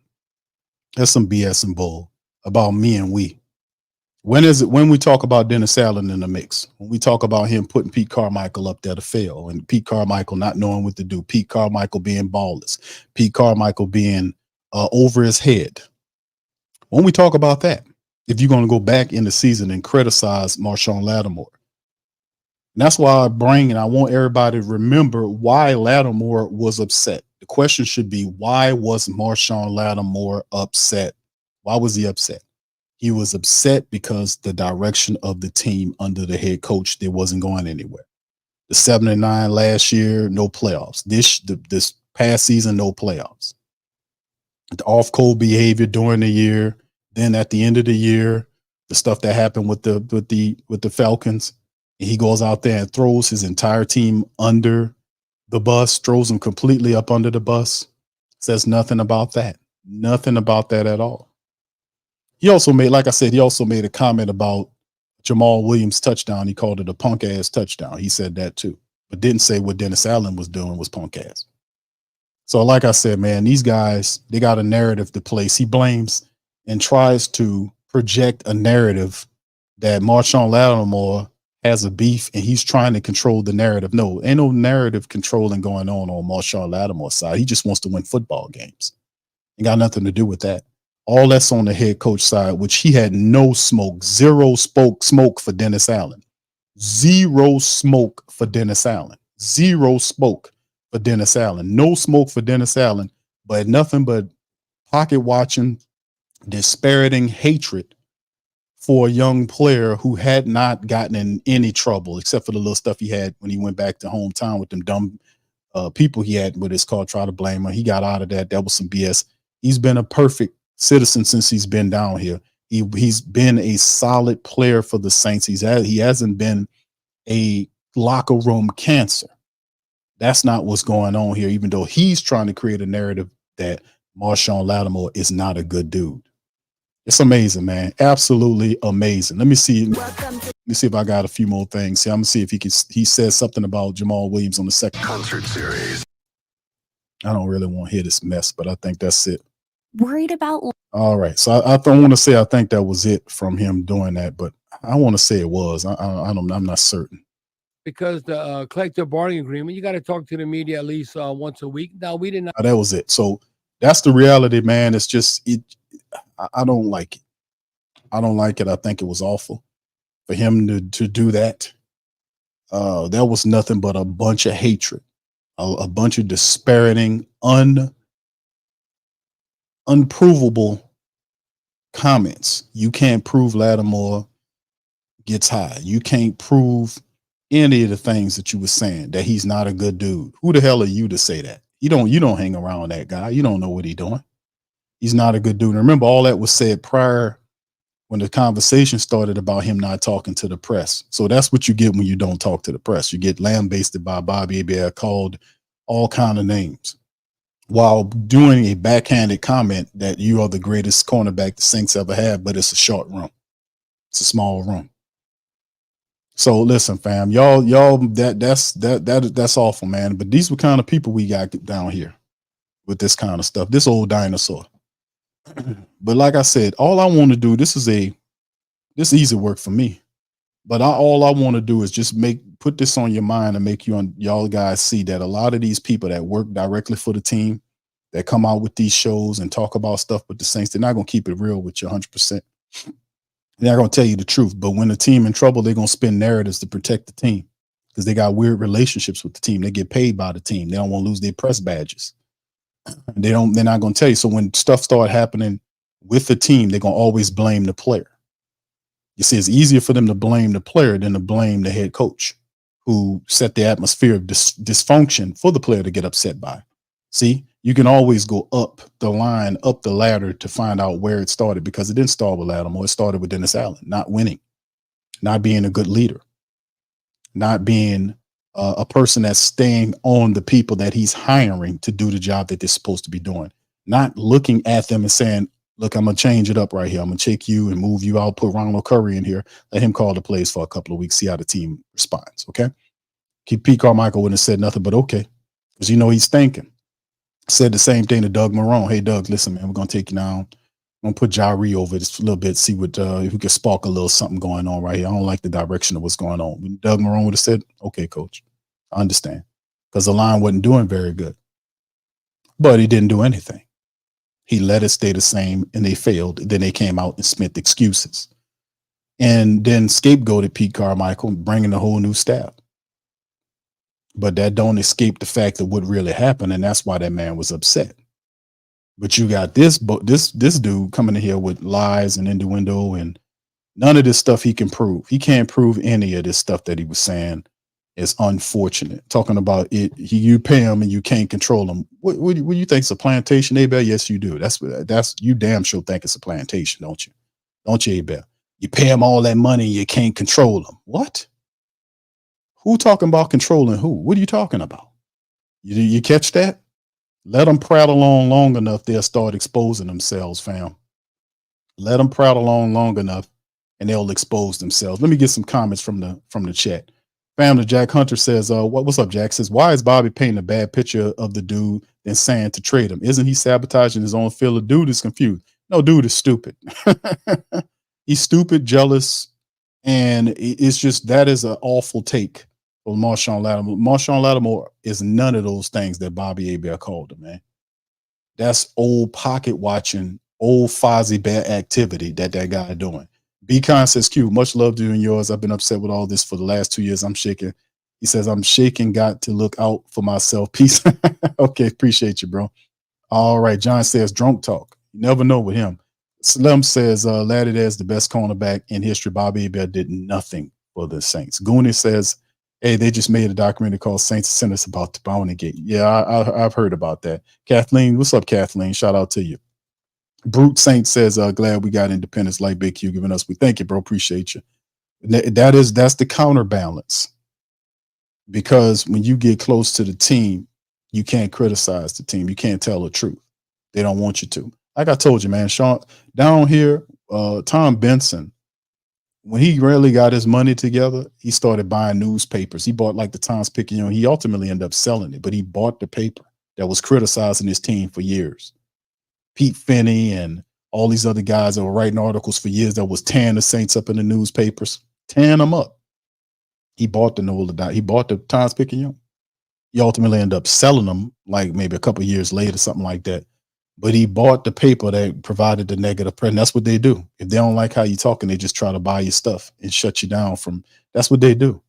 That's some BS and bull about me and we. When is it when we talk about Dennis Allen in the mix? When we talk about him putting Pete Carmichael up there to fail and Pete Carmichael not knowing what to do, Pete Carmichael being ballless, Pete Carmichael being over his head. When we talk about that, if you're going to go back in the season and criticize Marshon Lattimore, and that's why I want everybody to remember why Lattimore was upset. The question should be, why was Marshon Lattimore upset? Why was he upset? He was upset because the direction of the team under the head coach, there wasn't going anywhere. The 7-9 last year, no playoffs. This past season, no playoffs. The off-cold behavior during the year, then at the end of the year, the stuff that happened with the Falcons, and he goes out there and throws his entire team under the bus, throws them completely up under the bus. Says nothing about that. Nothing about that at all. He also made, like I said, a comment about Jamal Williams' touchdown. He called it a punk ass touchdown. He said that too, but didn't say what Dennis Allen was doing was punk ass. So like I said, man, these guys, they got a narrative to place. He blames and tries to project a narrative that Marshon Lattimore has a beef and he's trying to control the narrative. No, ain't no narrative controlling going on Marshon Lattimore's side. He just wants to win football games. Ain't got nothing to do with that. All that's on the head coach side, which he had no smoke, smoke for Dennis Allen. Zero smoke for Dennis Allen. Zero smoke for Dennis Allen. No smoke for Dennis Allen, but nothing but pocket watching, disparaging hatred for a young player who had not gotten in any trouble, except for the little stuff he had when he went back to hometown with them dumb people he had with his car, try to blame him. He got out of that. That was some BS. He's been a perfect citizen since he's been down here. He's been a solid player for the Saints. He hasn't been a locker room cancer. That's not what's going on here, even though he's trying to create a narrative that Marshon Lattimore is not a good dude. It's amazing, man. Absolutely amazing. Let me see if I got a few more things here. I'm gonna see if he says something about Jamal Williams on the second concert series. I don't really want to hear this mess, but I think that's it. Worried about. All right. So I don't want to say I think that was it from him doing that, but I want to say it was. I'm not certain. Because the collective bargaining agreement, you got to talk to the media at least once a week. No, we did not. That was it. So that's the reality, man. It's just it. I don't like it. I don't like it. I think it was awful for him to do that. That was nothing but a bunch of hatred, a bunch of disparaging, unprovable comments. You can't prove Lattimore gets high. You can't prove any of the things that you were saying, that he's not a good dude. Who the hell are you to say that? You don't hang around that guy. You don't know what he's doing. He's not a good dude. And remember, all that was said prior when the conversation started about him not talking to the press. So that's what you get when you don't talk to the press. You get lambasted by Bobby Hebert, called all kind of names, while doing a backhanded comment that you are the greatest cornerback the Saints ever had, but it's a short room. It's a small room. So listen, fam, y'all, that's awful, man. But these were kind of people we got down here with this kind of stuff, this old dinosaur. But like I said, all I want to do, this easy work for me. But all I want to do is just put this on your mind and make y'all guys see that a lot of these people that work directly for the team, that come out with these shows and talk about stuff with the Saints, they're not going to keep it real with you 100%. They're not going to tell you the truth. But when the team in trouble, they're going to spin narratives to protect the team because they got weird relationships with the team. They get paid by the team. They don't want to lose their press badges. They're not going to tell you. So when stuff start happening with the team, they're going to always blame the player. You see, it's easier for them to blame the player than to blame the head coach who set the atmosphere of dysfunction for the player to get upset by. See, you can always go up the line, up the ladder to find out where it started, because it didn't start with Lattimore. It started with Dennis Allen, not winning, not being a good leader, not being a person that's staying on the people that he's hiring to do the job that they're supposed to be doing, not looking at them and saying, look, I'm going to change it up right here. I'm going to take you and move you out, put Ronald Curry in here, let him call the plays for a couple of weeks, see how the team responds, okay? Pete Carmichael wouldn't have said nothing but okay, because he's thinking. Said the same thing to Doug Marrone. Hey, Doug, listen, man, we're going to take you down. I'm going to put Jari over this a little bit, see what if we can spark a little something going on right here. I don't like the direction of what's going on. When Doug Marrone would have said, okay, coach, I understand, because the line wasn't doing very good. But he didn't do anything. He let it stay the same, and they failed. Then they came out and smith excuses, and then scapegoated Pete Carmichael, bringing a whole new staff. But that don't escape the fact of what really happened, and that's why that man was upset. But you got this dude coming in here with lies and innuendo, and none of this stuff he can prove. He can't prove any of this stuff that he was saying is unfortunate. Talking about it, you pay him and you can't control him. What do you think? It's a plantation, Hebert? Yes, you do. That's you damn sure think it's a plantation, don't you? Don't you, Hebert? You pay him all that money and you can't control him. What? Who talking about controlling who? What are you talking about? You catch that? Let them prattle on long enough, they'll start exposing themselves, fam. Let them prattle on long enough and they'll expose themselves. Let me get some comments from the chat. Family Jack Hunter says, what's up, Jack? Says, why is Bobby painting a bad picture of the dude and saying to trade him? Isn't he sabotaging his own field? The dude is confused. No, dude is stupid. He's stupid, jealous, and it's just that is an awful take for Marshon Lattimore. Marshon Lattimore is none of those things that Bobby Hebert called him, man. That's old pocket watching, old Fozzie Bear activity that guy doing. B-Con says, Q, much love to you and yours. I've been upset with all this for the last 2 years. I'm shaking. He says, I'm shaking, got to look out for myself. Peace. Okay, appreciate you, bro. All right, John says, drunk talk. You never know with him. Slim says, Laddie, there's the best cornerback in history. Bobby Hebert did nothing for the Saints. Goonie says, hey, they just made a documentary called Saints and Sinners about the Bounty Gate. Yeah, I've heard about that. Kathleen, what's up, Kathleen? Shout out to you. Brute Saint says, glad we got independence like Big Q giving us. We thank you, bro. Appreciate you. That's the counterbalance. Because when you get close to the team, you can't criticize the team. You can't tell the truth. They don't want you to. Like I told you, man, Sean, down here, Tom Benson, when he really got his money together, he started buying newspapers. He bought like the Times-Picayune. He ultimately ended up selling it, but he bought the paper that was criticizing his team for years. Pete Finney and all these other guys that were writing articles for years that was tearing the Saints up in the newspapers, tearing them up. He bought he bought the Times-Picayune. He ultimately ended up selling them like maybe a couple of years later, something like that. But he bought the paper that provided the negative press. That's what they do. If they don't like how you're talking, they just try to buy your stuff and shut you down from. That's what they do.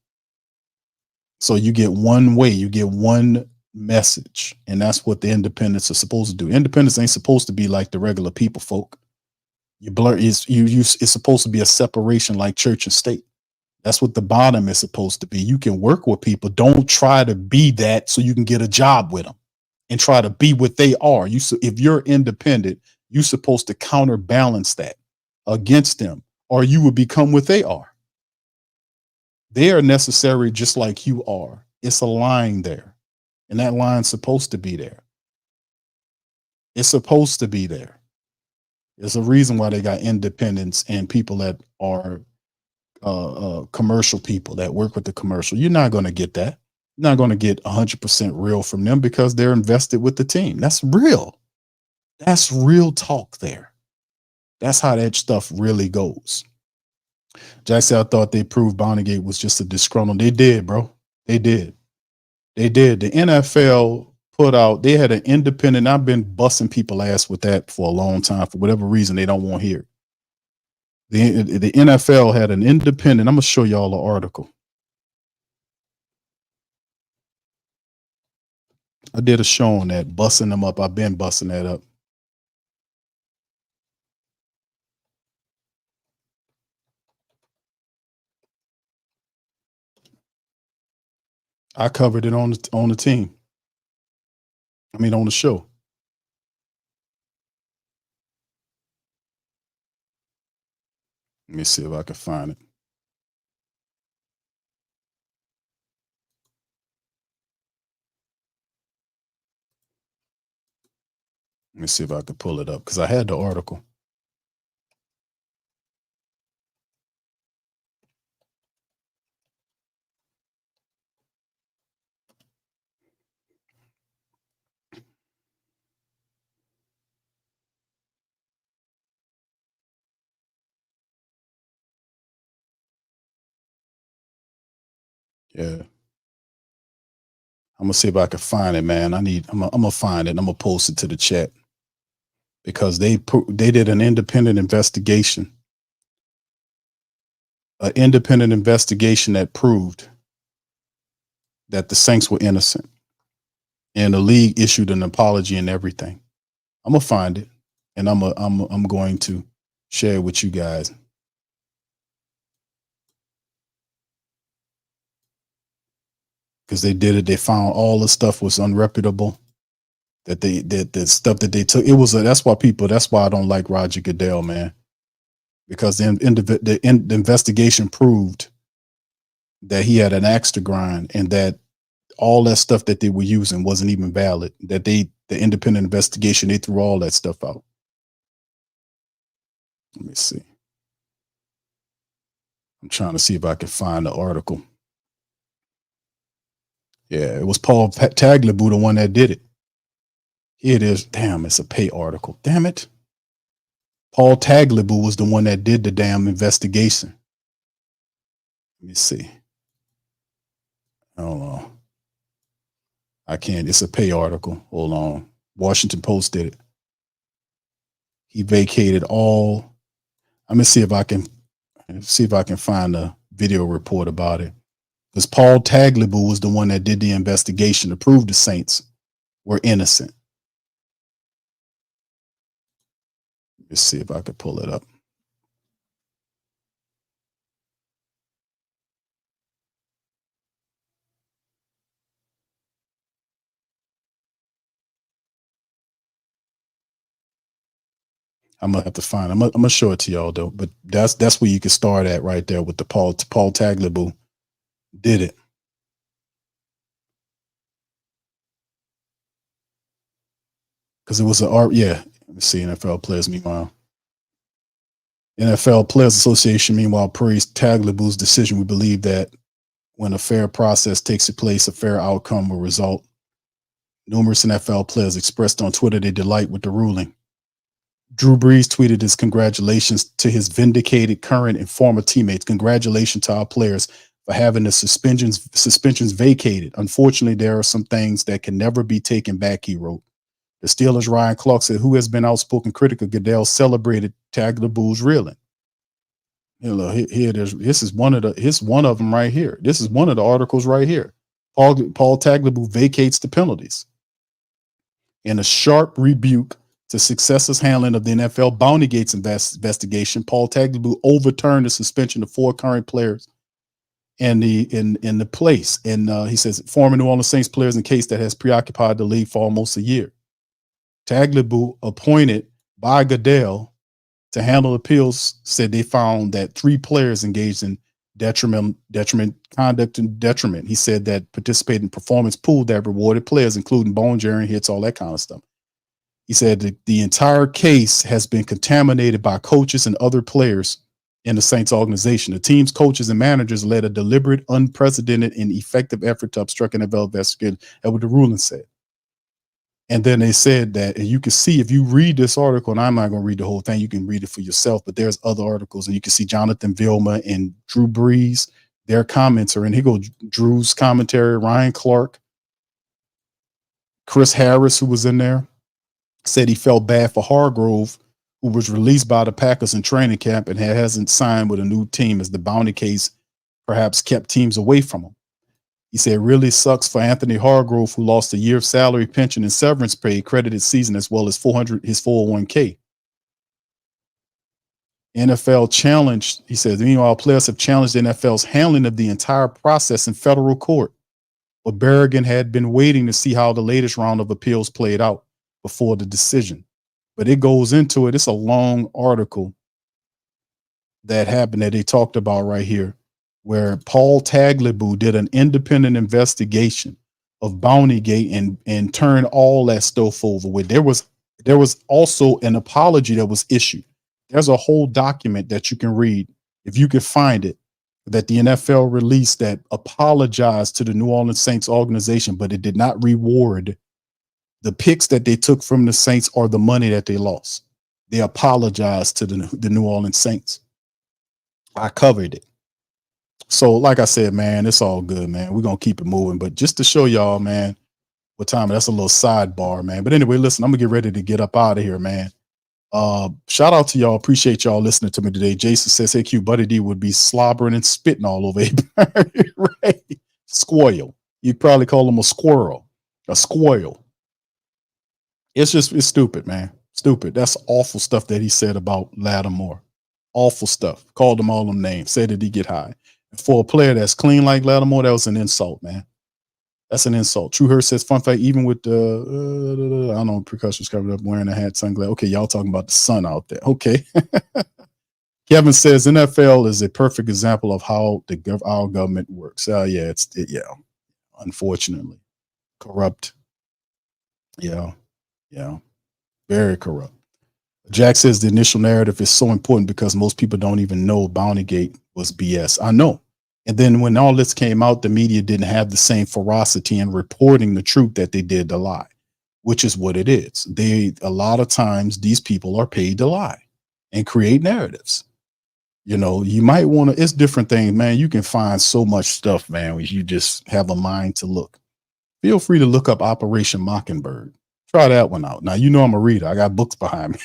So you get one way, you get one message, and that's what the independents are supposed to do. Independents ain't supposed to be like the regular people folk. You blur it's supposed to be a separation like church and state. That's what the bottom is supposed to be. You can work with people. Don't try to be that so you can get a job with them and try to be what they are. If you're independent, you're supposed to counterbalance that against them, or you will become what they are. They are necessary just like you are. It's a line there. And that line's supposed to be there. It's supposed to be there. There's a reason why they got independents and people that are commercial people that work with the commercial. You're not going to get that. You're not going to get 100% real from them because they're invested with the team. That's real. That's real talk there. That's how that stuff really goes. Jack said, I thought they proved Bountygate was just a disgruntled. They did, bro. They did. They did. The NFL put out, they had an independent. I've been busting people ass with that for a long time. For whatever reason, they don't want to hear it. The NFL had an independent. I'm going to show y'all the article. I did a show on that, busting them up. I've been busting that up. I covered it on the team. I mean, on the show. Let me see if I can find it. Let me see if I can pull it up because I had the article. Yeah. I'm gonna see if I can find it, man. I'm gonna find it. And I'm gonna post it to the chat because they did an independent investigation. An independent investigation that proved that the Saints were innocent, and the league issued an apology and everything. I'm gonna find it, and I'm going to share it with you guys. Because they did it, they found all the stuff was unreputable. That the stuff that they took, that's why I don't like Roger Goodell, man. Because the investigation proved that he had an axe to grind, and that all that stuff that they were using wasn't even valid. That the independent investigation, they threw all that stuff out. Let me see. I'm trying to see if I can find the article. Yeah, it was Paul Tagliabue, the one that did it. Here it is. Damn, it's a pay article. Damn it. Paul Tagliabue was the one that did the damn investigation. Let me see. Hold on. I can't. It's a pay article. Hold on. Washington Post did it. He vacated all. I'm gonna see if I can find a video report about it. Because Paul Tagliabue was the one that did the investigation to prove the Saints were innocent. Let's see if I can pull it up. I'm gonna have to find. I'm gonna show it to y'all though. But that's where you can start at right there with the Paul Tagliabue did it. Because it was an art. Yeah, let me see. NFL players. Meanwhile, NFL Players Association. Meanwhile, praised Tagliabue's decision. We believe that when a fair process takes place, a fair outcome will result. Numerous NFL players expressed on Twitter their delight with the ruling. Drew Brees tweeted his congratulations to his vindicated current and former teammates. Congratulations to our players for having the suspensions vacated. Unfortunately, there are some things that can never be taken back, he wrote. The Steelers' Ryan Clark said, who has been outspoken critic of Goodell, celebrated Tagliabue's ruling. You know, here it is. This is one of them right here. This is one of the articles right here. Paul Tagliabue vacates the penalties. In a sharp rebuke to successors handling of the NFL Bounty Gates investigation, Paul Tagliabue overturned the suspension of 4 current players in the place. And he says former New Orleans Saints players in case that has preoccupied the league for almost a year. Tagliabue, appointed by Goodell to handle appeals, said they found that 3 players engaged in detriment, conduct, and detriment. He said that participated in performance pool that rewarded players, including bone jarring hits, all that kind of stuff. He said that the entire case has been contaminated by coaches and other players in the Saints organization. The team's coaches and managers led a deliberate, unprecedented, and effective effort to obstruct NFL investigation. That's what the ruling said. And then they said that, and you can see if you read this article, and I'm not going to read the whole thing, you can read it for yourself, but there's other articles, and you can see Jonathan Vilma and Drew Brees, their comments are in. Here goes Drew's commentary, Ryan Clark, Chris Harris, who was in there, said he felt bad for Hargrove, who was released by the Packers in training camp and hasn't signed with a new team, as the bounty case perhaps kept teams away from him. He said it really sucks for Anthony Hargrove, who lost a year of salary, pension, and severance pay, credited season, as well as his 401k. NFL challenged, he says, meanwhile, players have challenged the NFL's handling of the entire process in federal court. but Berrigan had been waiting to see how the latest round of appeals played out before the decision. But it goes into it. It's a long article that happened that they talked about right here, where Paul Tagliabue did an independent investigation of Bountygate and turned all that stuff over with. There was also an apology that was issued. There's a whole document that you can read if you can find it, that the NFL released that apologized to the New Orleans Saints organization, but it did not reward the picks that they took from the Saints or the money that they lost. They apologized to the New Orleans Saints. I covered it. So like I said, man, it's all good, man. We're going to keep it moving. But just to show y'all, man, what time, that's a little sidebar, man. But anyway, listen, I'm going to get ready to get up out of here, man. Shout out to y'all. Appreciate y'all listening to me today. Jason says, hey, Q, Buddy D would be slobbering and spitting all over right? Squirrel. You'd probably call him a squirrel. A squirrel. It's stupid, man. Stupid. That's awful stuff that he said about Lattimore. Awful stuff. Called him all them names. Said that he get high. For a player that's clean like Lattimore, that was an insult, man. That's an insult. True Her says, fun fact, even with the, I don't know, percussion's covered up, wearing a hat, sunglasses. Okay, y'all talking about the sun out there. Okay. Kevin says, NFL is a perfect example of how our government works. Yeah, unfortunately. Corrupt. Yeah. Very corrupt. Jack says the initial narrative is so important because most people don't even know Bountygate was BS. I know. And then when all this came out, the media didn't have the same ferocity in reporting the truth that they did to lie, which is what it is. A lot of times these people are paid to lie and create narratives. You know, you might want to, it's different things, man. You can find so much stuff, man, when you just have a mind to look. Feel free to look up Operation Mockingbird. Try that one out. Now, you know I'm a reader. I got books behind me.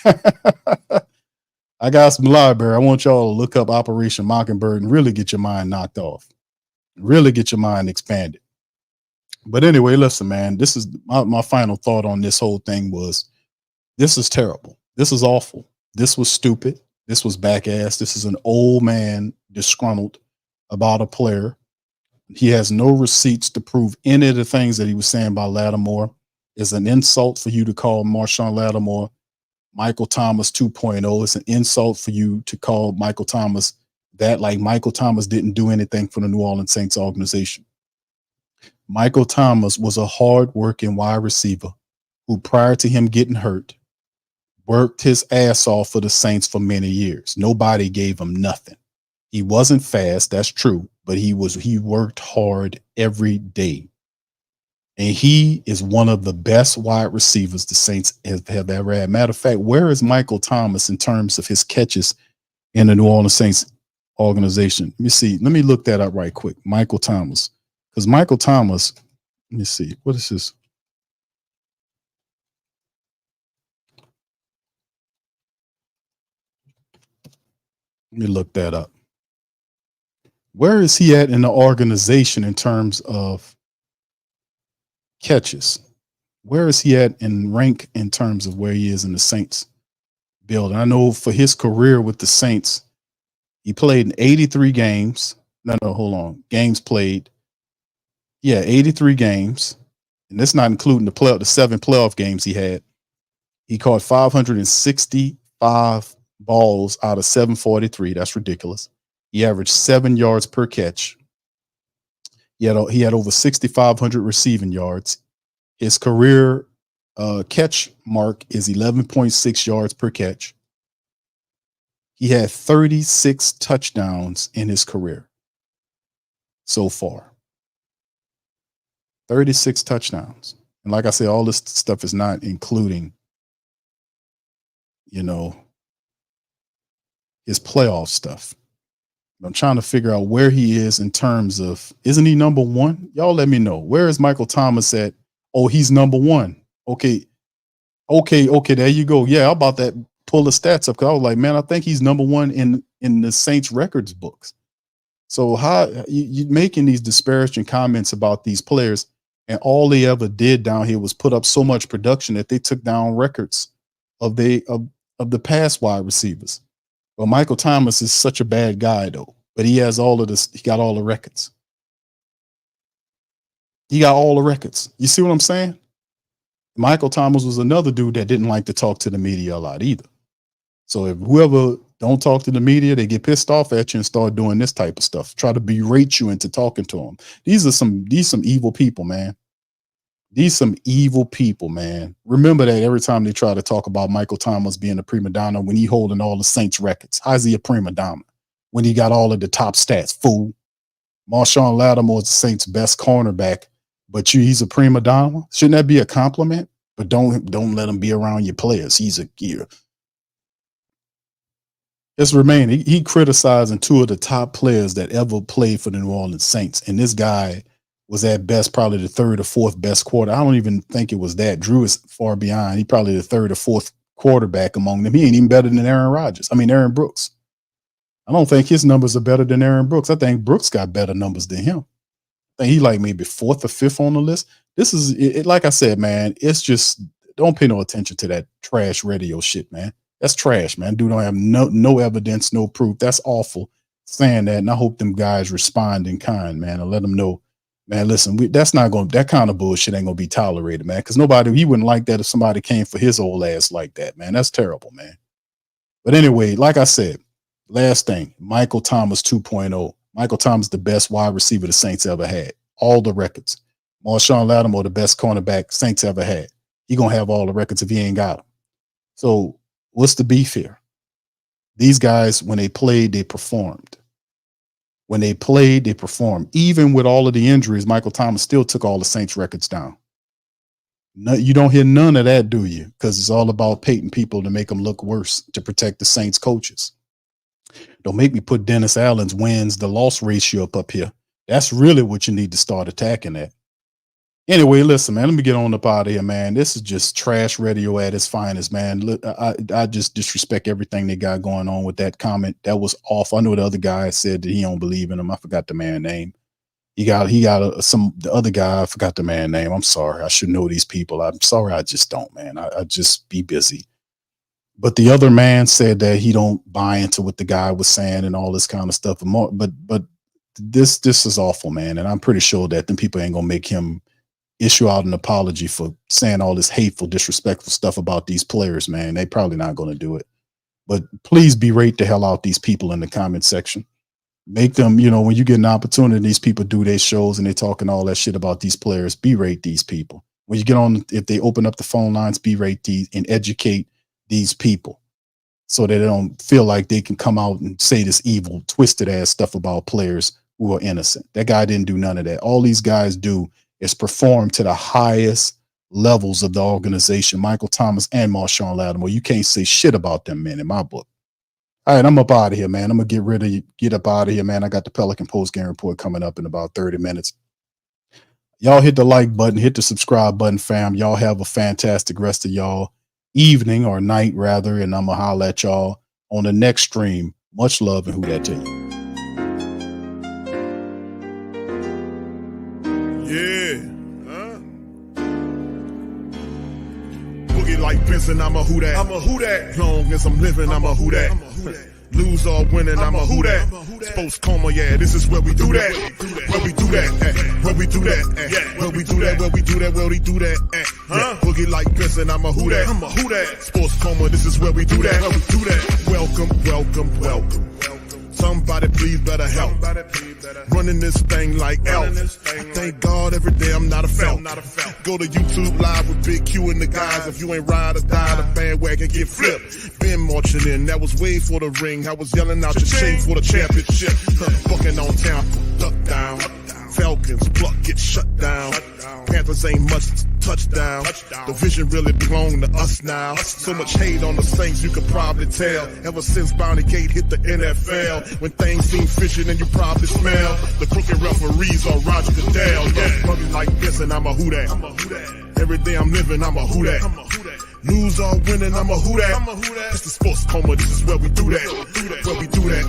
I got some library. I want y'all to look up Operation Mockingbird and really get your mind knocked off. Really get your mind expanded. But anyway, listen, man, this is my final thought on this whole thing was, this is terrible. This is awful. This was stupid. This was back-ass. This is an old man disgruntled about a player. He has no receipts to prove any of the things that he was saying about Lattimore. It's an insult for you to call Marshon Lattimore Michael Thomas 2.0. It's an insult for you to call Michael Thomas that, like Michael Thomas didn't do anything for the New Orleans Saints organization. Michael Thomas was a hard-working wide receiver who, prior to him getting hurt, worked his ass off for the Saints for many years. Nobody gave him nothing. He wasn't fast, that's true, but he worked hard every day. And he is one of the best wide receivers the Saints have ever had. Matter of fact, where is Michael Thomas in terms of his catches in the New Orleans Saints organization? Let me see. Let me look that up right quick. Michael Thomas. Because Michael Thomas, let me see. What is this? Let me look that up. Where is he at in the organization in terms of catches? Where is he at in rank in terms of where he is in the Saints building? I know for his career with the Saints, he played in 83 games. No, hold on. Games played. Yeah, 83 games. And that's not including the 7 playoff games he had. He caught 565 balls out of 743. That's ridiculous. He averaged 7 yards per catch. He had over 6,500 receiving yards. His career catch mark is 11.6 yards per catch. He had 36 touchdowns in his career so far. 36 touchdowns. And like I said, all this stuff is not including, his playoff stuff. I'm trying to figure out where he is in terms of, isn't he number one? Y'all let me know. Where is Michael Thomas at? Oh, he's number one. Okay. There you go. Yeah, how about that? Pull the stats up. Cause I was like, man, I think he's number one in the Saints records books. So how you making these disparaging comments about these players, and all they ever did down here was put up so much production that they took down records of the past wide receivers. Well, Michael Thomas is such a bad guy though, but he has all of this. He got all the records. He got all the records. You see what I'm saying? Michael Thomas was another dude that didn't like to talk to the media a lot either. So if whoever don't talk to the media, they get pissed off at you and start doing this type of stuff. Try to berate you into talking to them. These some evil people, man. These some evil people, man. Remember that every time they try to talk about Michael Thomas being a prima donna when he holding all the Saints records. How's he a prima donna when he got all of the top stats? Fool. Marshon Lattimore is the Saints' best cornerback, but he's a prima donna. Shouldn't that be a compliment? But don't let him be around your players. He's a gear. It's remaining. He criticizing two of the top players that ever played for the New Orleans Saints, and this guy was at best probably the third or fourth best quarter. I don't even think it was that. Drew is far behind. He probably the third or fourth quarterback among them. He ain't even better than Aaron Brooks. I don't think his numbers are better than Aaron Brooks. I think Brooks got better numbers than him. I think he like maybe fourth or fifth on the list. This is it, like I said, man, it's just don't pay no attention to that trash radio shit, man. That's trash, man. Dude don't have no evidence, no proof. That's awful saying that. And I hope them guys respond in kind, man, and let them know, man, listen, that kind of bullshit ain't going to be tolerated, man. Because he wouldn't like that if somebody came for his old ass like that, man. That's terrible, man. But anyway, like I said, last thing, Michael Thomas 2.0. Michael Thomas, the best wide receiver the Saints ever had. All the records. Marshon Lattimore, the best cornerback Saints ever had. He going to have all the records if he ain't got them. So what's the beef here? These guys, when they played, they performed. When they played, they performed. Even with all of the injuries, Michael Thomas still took all the Saints records down. No, you don't hear none of that, do you? Because it's all about painting people to make them look worse, to protect the Saints coaches. Don't make me put Dennis Allen's wins, the loss ratio up here. That's really what you need to start attacking at. Anyway, listen, man, let me get on up out of here, man. This is just trash radio at its finest, man. Look, I just disrespect everything they got going on with that comment. That was off. I know the other guy said that he don't believe in him. I forgot the man's name. The other guy, I forgot the man's name. I'm sorry. I should know these people. I'm sorry. I just don't, man. I just be busy. But the other man said that he don't buy into what the guy was saying and all this kind of stuff. But this is awful, man. And I'm pretty sure that them people ain't going to make him issue out an apology for saying all this hateful, disrespectful stuff about these players, man. They probably not going to do it. But please berate the hell out these people in the comment section. Make them, when you get an opportunity, these people do their shows and they talking all that shit about these players, berate these people. When you get on, if they open up the phone lines, berate these and educate these people so that they don't feel like they can come out and say this evil, twisted ass stuff about players who are innocent. That guy didn't do none of that. All these guys do is perform to the highest levels of the organization. Michael Thomas and Marshon Lattimore. You can't say shit about them, man, in my book. All right, I'm up out of here, man. I'm going to get up out of here, man. I got the Pelican post-game report coming up in about 30 minutes. Y'all hit the like button, hit the subscribe button, fam. Y'all have a fantastic rest of y'all evening or night, rather, and I'm going to holler at y'all on the next stream. Much love and who that to you. Boogie like Benson, I'm a who that. I'm a who that. Long as I'm living, I'm a who that. Lose or winning, I'm a who that. Sports Coma, yeah, this is where we do that. Where we do that. Where we do that. Where we do that. Where we do that. Where we do that. Boogie like Benson, I'm a who that. I'm a who that. Sports Coma, this is where we do that. Where we do that. Welcome. Somebody please better help. Running this thing like Elf. I thank God every day I'm not a felt. Go to YouTube Live with Big Q and the guys. If you ain't ride or die, the bandwagon get flipped. Been marching in, that was way for the ring. I was yelling out your shade for the championship. Bucking on Tampa, duck down. Falcons, pluck, get shut down. Panthers ain't much touchdown. The vision really belong to us now. So much hate on the Saints, you could probably tell. Ever since Bounty Gate hit the NFL, when things seem fishy, then you probably smell the crooked referees or Roger Goodell. Yeah, probably like this, and I'm a who that. Every day I'm living, I'm a who that. Lose or winning, I'm a who that. It's the Sports Coma, this is where we do that. Where we do that,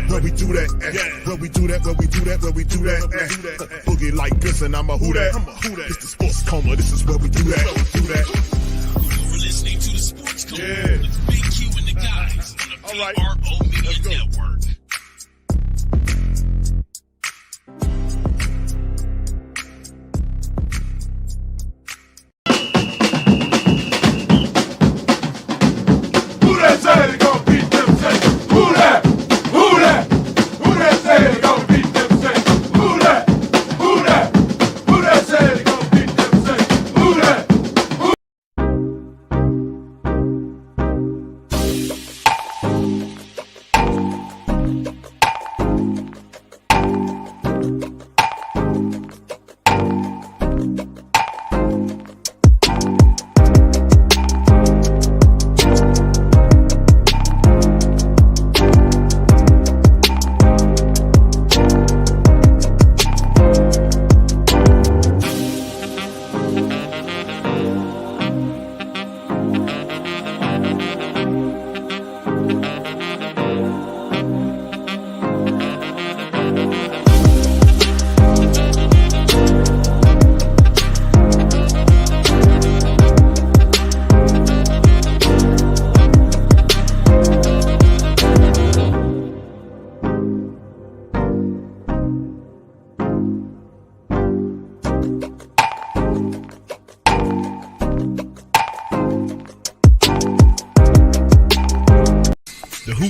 where we do that, where we do that, where we do that, where we do that. Boogie like this, and I'm a who that. It's the Sports Coma, this is where we do that. You're listening to the Sports Coma with Big Q and the guys on the PRO Media Network.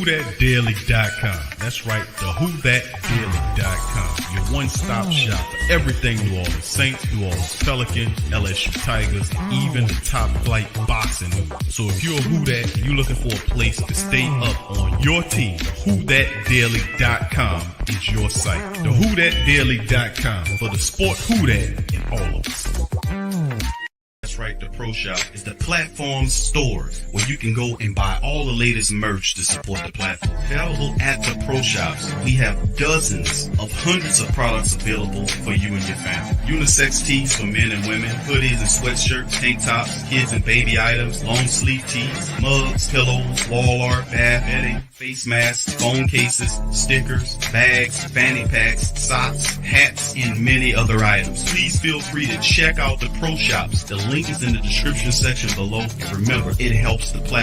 WWL.com. That's right, WWL.com. Your one-stop shop for everything New Orleans Saints, New Orleans Pelicans, LSU Tigers, even the top flight boxing news. So if you're a Who Dat and you're looking for a place to stay up on your team, WhoDatDaily.com is your site. The WhoDatDaily.com for the sport Who Dat in all of us. That's right, the Pro Shop is the platform store where you can go and buy all the latest merch to support the platform. Available at the Pro Shops, we have dozens of hundreds of products available for you and your family. Unisex tees for men and women, hoodies and sweatshirts, tank tops, kids and baby items, long sleeve tees, mugs, pillows, wall art, bath bedding, face masks, phone cases, stickers, bags, fanny packs, socks, hats, and many other items. Please feel free to check out the Pro Shops. The link is in the description section below. And remember, it helps the platform